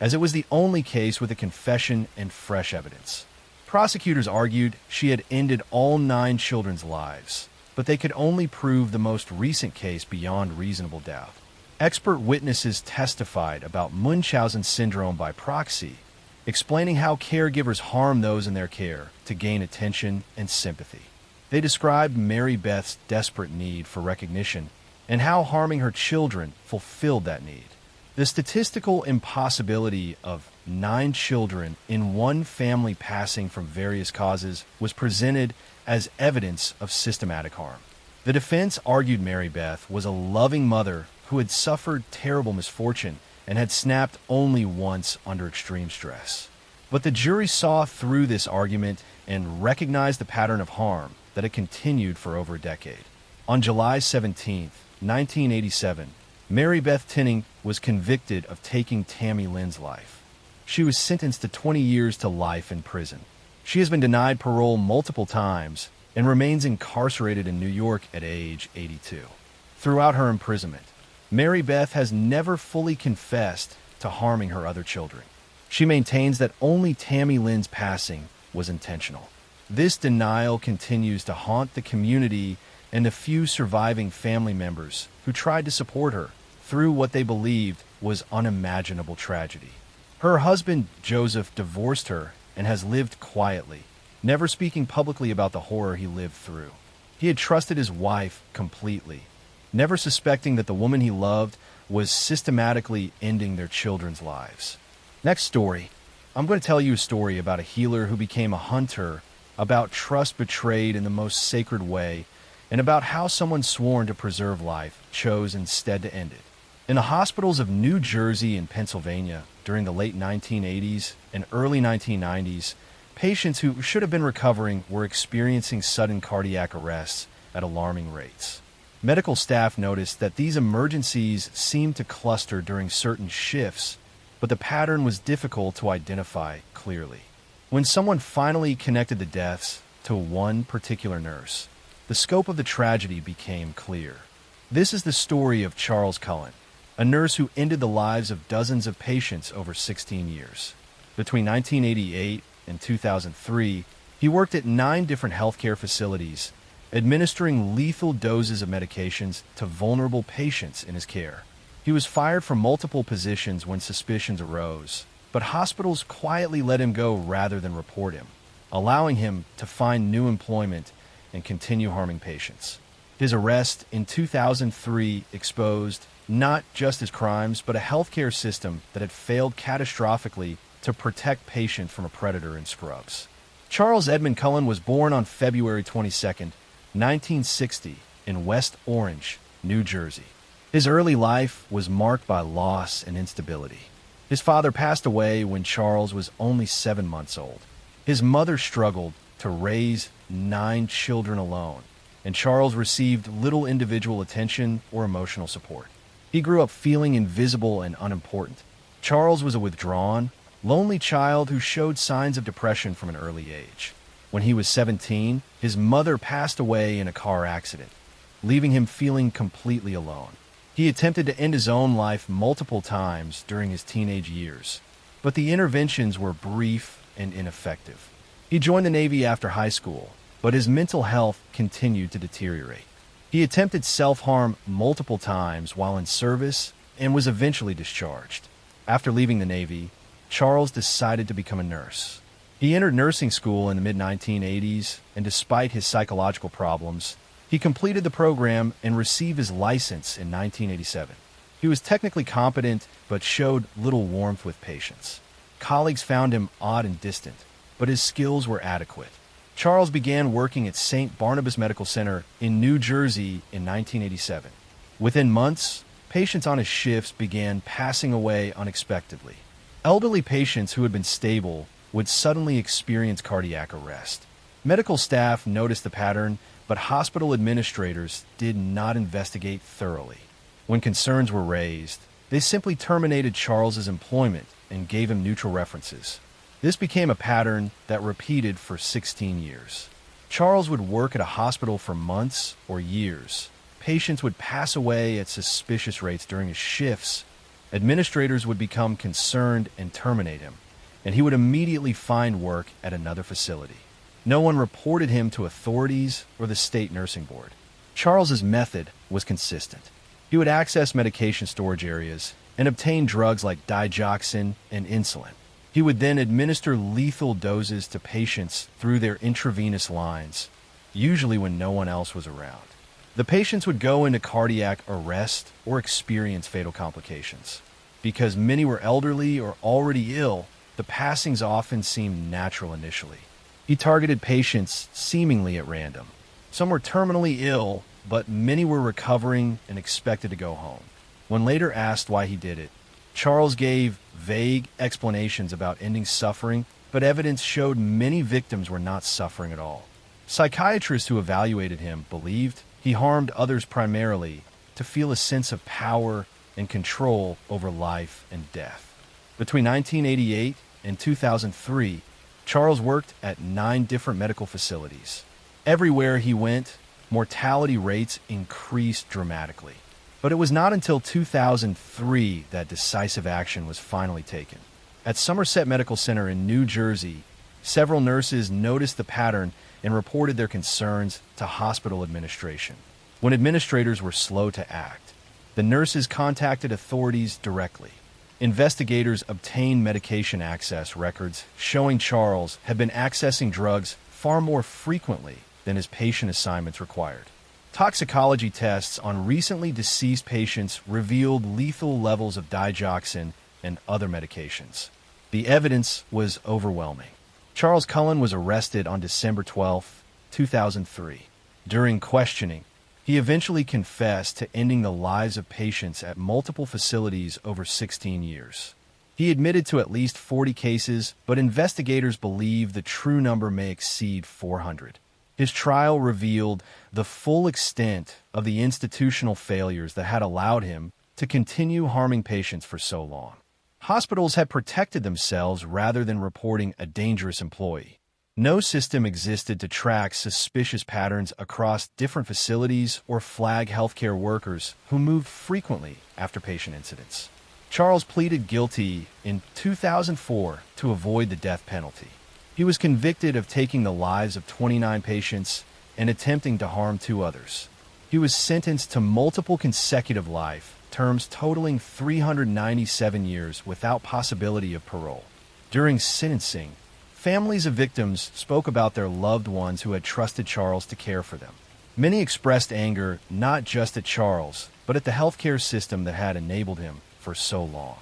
as it was the only case with a confession and fresh evidence. Prosecutors argued she had ended all 9 children's lives, but they could only prove the most recent case beyond reasonable doubt. Expert witnesses testified about Munchausen syndrome by proxy, explaining how caregivers harm those in their care to gain attention and sympathy. They described Mary Beth's desperate need for recognition and how harming her children fulfilled that need. The statistical impossibility of 9 children in one family passing from various causes was presented as evidence of systematic harm. The defense argued Mary Beth was a loving mother who had suffered terrible misfortune and had snapped only once under extreme stress. But the jury saw through this argument and recognized the pattern of harm that had continued for over a decade. On July 17, 1987, Mary Beth Tinning was convicted of taking Tammy Lynn's life. She was sentenced to 20 years to life in prison. She has been denied parole multiple times and remains incarcerated in New York at age 82. Throughout her imprisonment, Mary Beth has never fully confessed to harming her other children. She maintains that only Tammy Lynn's passing was intentional. This denial continues to haunt the community and the few surviving family members who tried to support her through what they believed was unimaginable tragedy. Her husband, Joseph, divorced her and has lived quietly, never speaking publicly about the horror he lived through. He had trusted his wife completely, never suspecting that the woman he loved was systematically ending their children's lives. Next story. I'm going to tell you a story about a healer who became a hunter, about trust betrayed in the most sacred way, and about how someone sworn to preserve life chose instead to end it. In the hospitals of New Jersey and Pennsylvania during the late 1980s and early 1990s, patients who should have been recovering were experiencing sudden cardiac arrests at alarming rates. Medical staff noticed that these emergencies seemed to cluster during certain shifts, but the pattern was difficult to identify clearly. When someone finally connected the deaths to one particular nurse, the scope of the tragedy became clear. This is the story of Charles Cullen, a nurse who ended the lives of dozens of patients over 16 years. Between 1988 and 2003, he worked at 9 different healthcare facilities, administering lethal doses of medications to vulnerable patients in his care. He was fired from multiple positions when suspicions arose, but hospitals quietly let him go rather than report him, allowing him to find new employment and continue harming patients. His arrest in 2003 exposed not just his crimes, but a healthcare system that had failed catastrophically to protect patients from a predator in scrubs. Charles Edmund Cullen was born on February 22, 1960, in West Orange, New Jersey. His early life was marked by loss and instability. His father passed away when Charles was only 7 months old. His mother struggled to raise 9 children alone, and Charles received little individual attention or emotional support. He grew up feeling invisible and unimportant. Charles was a withdrawn, lonely child who showed signs of depression from an early age. When he was 17, his mother passed away in a car accident, leaving him feeling completely alone. He attempted to end his own life multiple times during his teenage years, but the interventions were brief and ineffective. He joined the Navy after high school, but his mental health continued to deteriorate. He attempted self-harm multiple times while in service and was eventually discharged. After leaving the Navy, Charles decided to become a nurse. He entered nursing school in the mid-1980s, and despite his psychological problems, he completed the program and received his license in 1987. He was technically competent, but showed little warmth with patients. Colleagues found him odd and distant, but his skills were adequate. Charles began working at St. Barnabas Medical Center in New Jersey in 1987. Within months, patients on his shifts began passing away unexpectedly. Elderly patients who had been stable would suddenly experience cardiac arrest. Medical staff noticed the pattern, but hospital administrators did not investigate thoroughly. When concerns were raised, they simply terminated Charles's employment and gave him neutral references. This became a pattern that repeated for 16 years. Charles would work at a hospital for months or years. Patients would pass away at suspicious rates during his shifts. Administrators would become concerned and terminate him, and he would immediately find work at another facility. No one reported him to authorities or the state nursing board. Charles's method was consistent. He would access medication storage areas and obtain drugs like digoxin and insulin. He would then administer lethal doses to patients through their intravenous lines, usually when no one else was around. The patients would go into cardiac arrest or experience fatal complications. Because many were elderly or already ill, the passings often seemed natural initially. He targeted patients seemingly at random. Some were terminally ill, but many were recovering and expected to go home. When later asked why he did it, Charles gave vague explanations about ending suffering, but evidence showed many victims were not suffering at all. Psychiatrists who evaluated him believed he harmed others primarily to feel a sense of power and control over life and death. Between 1988 and 2003, Charles worked at 9 different medical facilities. Everywhere he went, mortality rates increased dramatically. But it was not until 2003 that decisive action was finally taken. At Somerset Medical Center in New Jersey, several nurses noticed the pattern and reported their concerns to hospital administration. When administrators were slow to act, the nurses contacted authorities directly. Investigators obtained medication access records showing Charles had been accessing drugs far more frequently than his patient assignments required. Toxicology tests on recently deceased patients revealed lethal levels of digoxin and other medications. The evidence was overwhelming. Charles Cullen was arrested on December 12, 2003. During questioning, he eventually confessed to ending the lives of patients at multiple facilities over 16 years. He admitted to at least 40 cases, but investigators believe the true number may exceed 400. His trial revealed the full extent of the institutional failures that had allowed him to continue harming patients for so long. Hospitals had protected themselves rather than reporting a dangerous employee. No system existed to track suspicious patterns across different facilities or flag healthcare workers who moved frequently after patient incidents. Charles pleaded guilty in 2004 to avoid the death penalty. He was convicted of taking the lives of 29 patients and attempting to harm 2 others. He was sentenced to multiple consecutive life terms totaling 397 years without possibility of parole. During sentencing, families of victims spoke about their loved ones who had trusted Charles to care for them. Many expressed anger not just at Charles, but at the healthcare system that had enabled him for so long.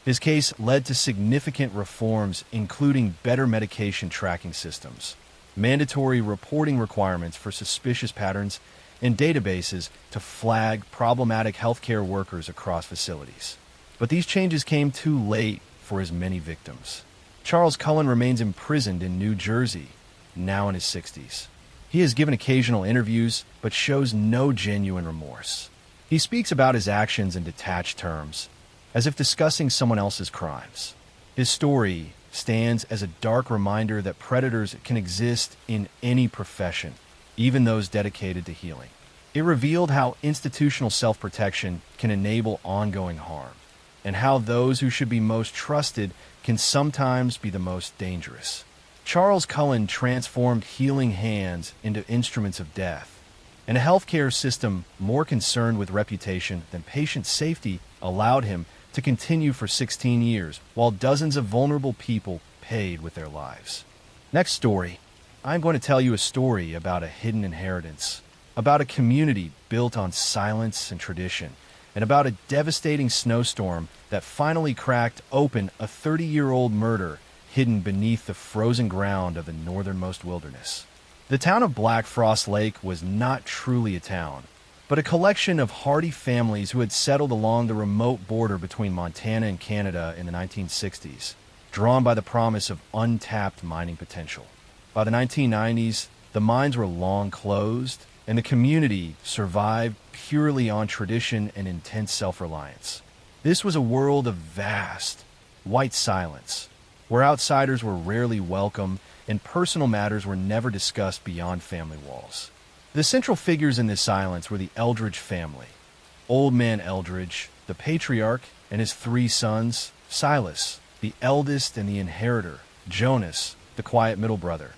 His case led to significant reforms, including better medication tracking systems, mandatory reporting requirements for suspicious patterns, and databases to flag problematic healthcare workers across facilities. But these changes came too late for his many victims. Charles Cullen remains imprisoned in New Jersey, now in his 60s. He has given occasional interviews, but shows no genuine remorse. He speaks about his actions in detached terms, as if discussing someone else's crimes. His story stands as a dark reminder that predators can exist in any profession, even those dedicated to healing. It revealed how institutional self-protection can enable ongoing harm, and how those who should be most trusted can sometimes be the most dangerous. Charles Cullen transformed healing hands into instruments of death, and a healthcare system more concerned with reputation than patient safety allowed him to continue for 16 years, while dozens of vulnerable people paid with their lives. Next story. I'm going to tell you a story about a hidden inheritance, about a community built on silence and tradition, and about a devastating snowstorm that finally cracked open a 30-year-old murder hidden beneath the frozen ground of the northernmost wilderness. The town of Black Frost Lake was not truly a town, but a collection of hardy families who had settled along the remote border between Montana and Canada in the 1960s, drawn by the promise of untapped mining potential. By the 1990s, the mines were long closed, and the community survived purely on tradition and intense self-reliance. This was a world of vast, white silence, where outsiders were rarely welcome and personal matters were never discussed beyond family walls. The central figures in this silence were the Eldridge family. Old Man Eldridge, the patriarch, and his 3 sons, Silas, the eldest and the inheritor, Jonas, the quiet middle brother,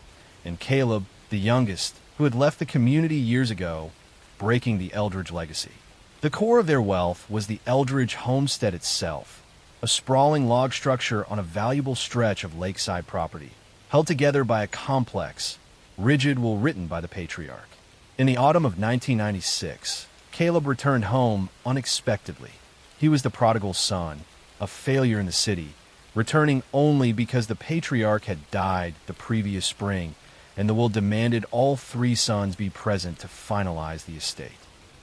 and Caleb, the youngest, who had left the community years ago, breaking the Eldridge legacy. The core of their wealth was the Eldridge homestead itself, a sprawling log structure on a valuable stretch of lakeside property, held together by a complex, rigid will written by the patriarch. In the autumn of 1996, Caleb returned home unexpectedly. He was the prodigal son, a failure in the city, returning only because the patriarch had died the previous spring, and the will demanded all three sons be present to finalize the estate.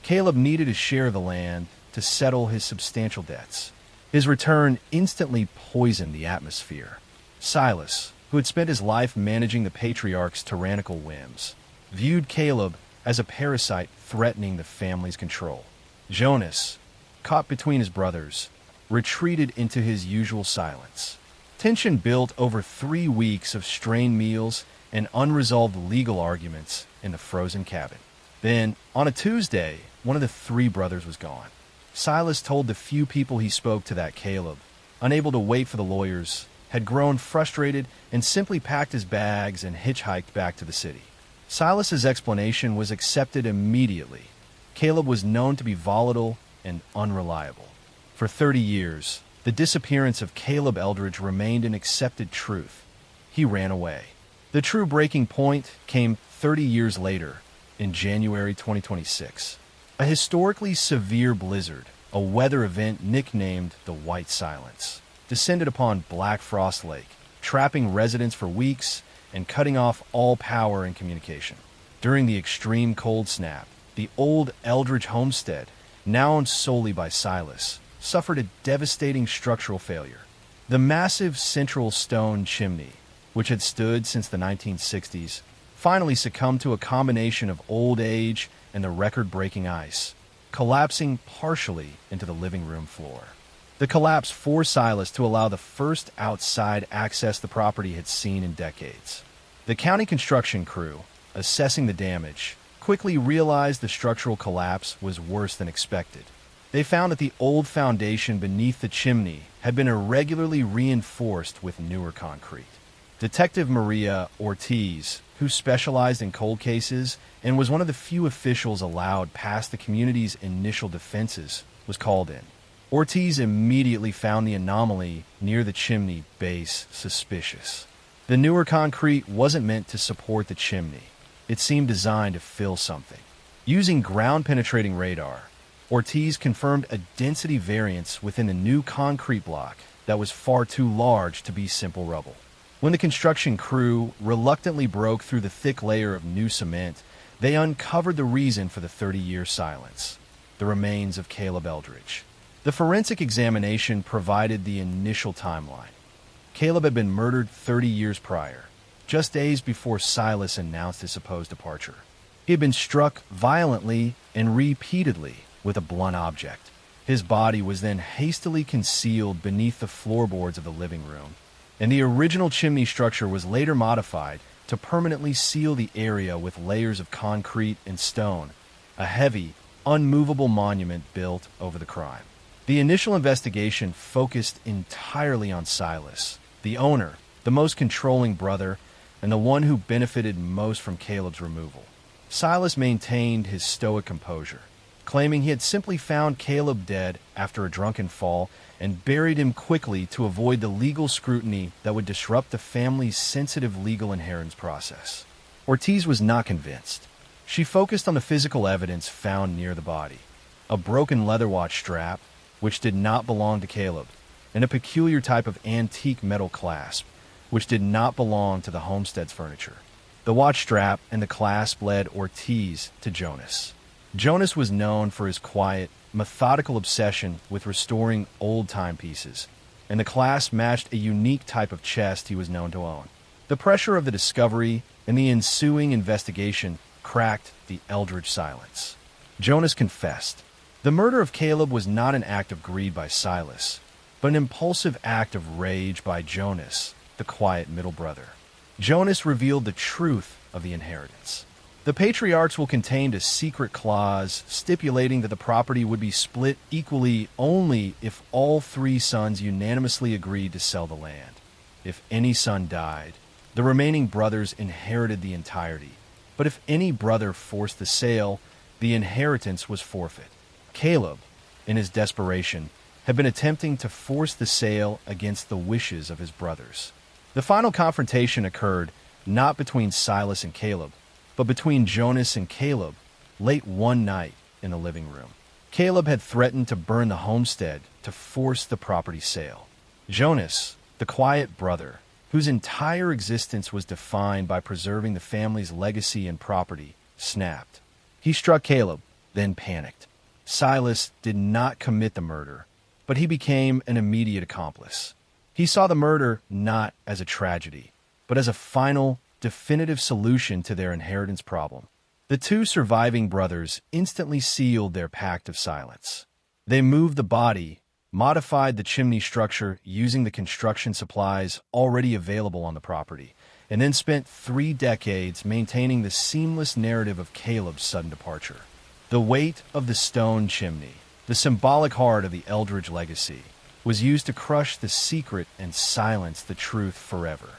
Caleb needed a share of the land to settle his substantial debts. His return instantly poisoned the atmosphere. Silas, who had spent his life managing the patriarch's tyrannical whims, viewed Caleb as a parasite threatening the family's control. Jonas, caught between his brothers, retreated into his usual silence. Tension built over 3 weeks of strained meals and unresolved legal arguments in the frozen cabin. Then, on a Tuesday, one of the 3 brothers was gone. Silas told the few people he spoke to that Caleb, unable to wait for the lawyers, had grown frustrated and simply packed his bags and hitchhiked back to the city. Silas's explanation was accepted immediately. Caleb was known to be volatile and unreliable. For 30 years, the disappearance of Caleb Eldridge remained an accepted truth. He ran away. The true breaking point came 30 years later, in January 2026. A historically severe blizzard, a weather event nicknamed the White Silence, descended upon Black Frost Lake, trapping residents for weeks and cutting off all power and communication. During the extreme cold snap, the old Eldridge homestead, now owned solely by Silas, suffered a devastating structural failure. The massive central stone chimney, which had stood since the 1960s, finally succumbed to a combination of old age and the record-breaking ice, collapsing partially into the living room floor. The collapse forced Silas to allow the first outside access the property had seen in decades. The county construction crew, assessing the damage, quickly realized the structural collapse was worse than expected. They found that the old foundation beneath the chimney had been irregularly reinforced with newer concrete. Detective Maria Ortiz, who specialized in cold cases and was one of the few officials allowed past the community's initial defenses, was called in. Ortiz immediately found the anomaly near the chimney base suspicious. The newer concrete wasn't meant to support the chimney. It seemed designed to fill something. Using ground-penetrating radar, Ortiz confirmed a density variance within the new concrete block that was far too large to be simple rubble. When the construction crew reluctantly broke through the thick layer of new cement, they uncovered the reason for the 30-year silence: the remains of Caleb Eldridge. The forensic examination provided the initial timeline. Caleb had been murdered 30 years prior, just days before Silas announced his supposed departure. He had been struck violently and repeatedly with a blunt object. His body was then hastily concealed beneath the floorboards of the living room, and the original chimney structure was later modified to permanently seal the area with layers of concrete and stone, a heavy, unmovable monument built over the crime. The initial investigation focused entirely on Silas, the owner, the most controlling brother, and the one who benefited most from Caleb's removal. Silas maintained his stoic composure, claiming he had simply found Caleb dead after a drunken fall and buried him quickly to avoid the legal scrutiny that would disrupt the family's sensitive legal inheritance process. Ortiz was not convinced. She focused on the physical evidence found near the body: a broken leather watch strap, which did not belong to Caleb, and a peculiar type of antique metal clasp, which did not belong to the homestead's furniture. The watch strap and the clasp led Ortiz to Jonas. Jonas was known for his quiet, methodical obsession with restoring old timepieces, and the clasp matched a unique type of chest he was known to own. The pressure of the discovery and the ensuing investigation cracked the Eldridge silence. Jonas confessed. The murder of Caleb was not an act of greed by Silas, but an impulsive act of rage by Jonas, the quiet middle brother. Jonas revealed the truth of the inheritance. The patriarch's will contained a secret clause stipulating that the property would be split equally only if all 3 sons unanimously agreed to sell the land. If any son died, the remaining brothers inherited the entirety, but if any brother forced the sale, the inheritance was forfeit. Caleb, in his desperation, had been attempting to force the sale against the wishes of his brothers. The final confrontation occurred not between Silas and Caleb, but between Jonas and Caleb Late one night in the living room, Caleb had threatened to burn the homestead to force the property sale. Jonas, the quiet brother, whose entire existence was defined by preserving the family's legacy and property, snapped. He struck Caleb, then panicked. Silas did not commit the murder, but he became an immediate accomplice. He saw the murder not as a tragedy, but as a final, definitive solution to their inheritance problem. The two surviving brothers instantly sealed their pact of silence. They moved the body, modified the chimney structure using the construction supplies already available on the property, and then spent 3 decades maintaining the seamless narrative of Caleb's sudden departure. The weight of the stone chimney, the symbolic heart of the Eldridge legacy, was used to crush the secret and silence the truth forever.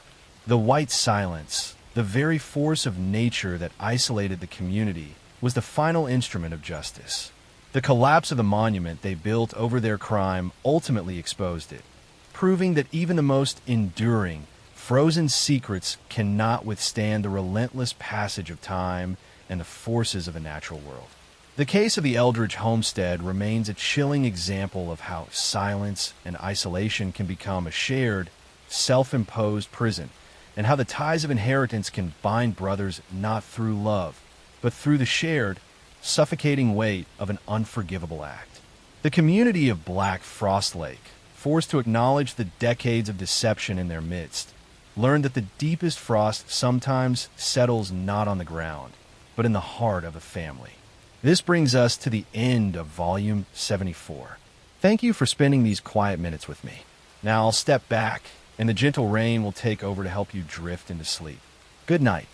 The white silence, the very force of nature that isolated the community, was the final instrument of justice. The collapse of the monument they built over their crime ultimately exposed it, proving that even the most enduring, frozen secrets cannot withstand the relentless passage of time and the forces of a natural world. The case of the Eldridge homestead remains a chilling example of how silence and isolation can become a shared, self-imposed prison, and how the ties of inheritance can bind brothers not through love, but through the shared, suffocating weight of an unforgivable act. The community of Black Frost Lake, forced to acknowledge the decades of deception in their midst, learned that the deepest frost sometimes settles not on the ground, but in the heart of a family. This brings us to the end of Volume 74. Thank you for spending these quiet minutes with me. Now I'll step back, and the gentle rain will take over to help you drift into sleep. Good night.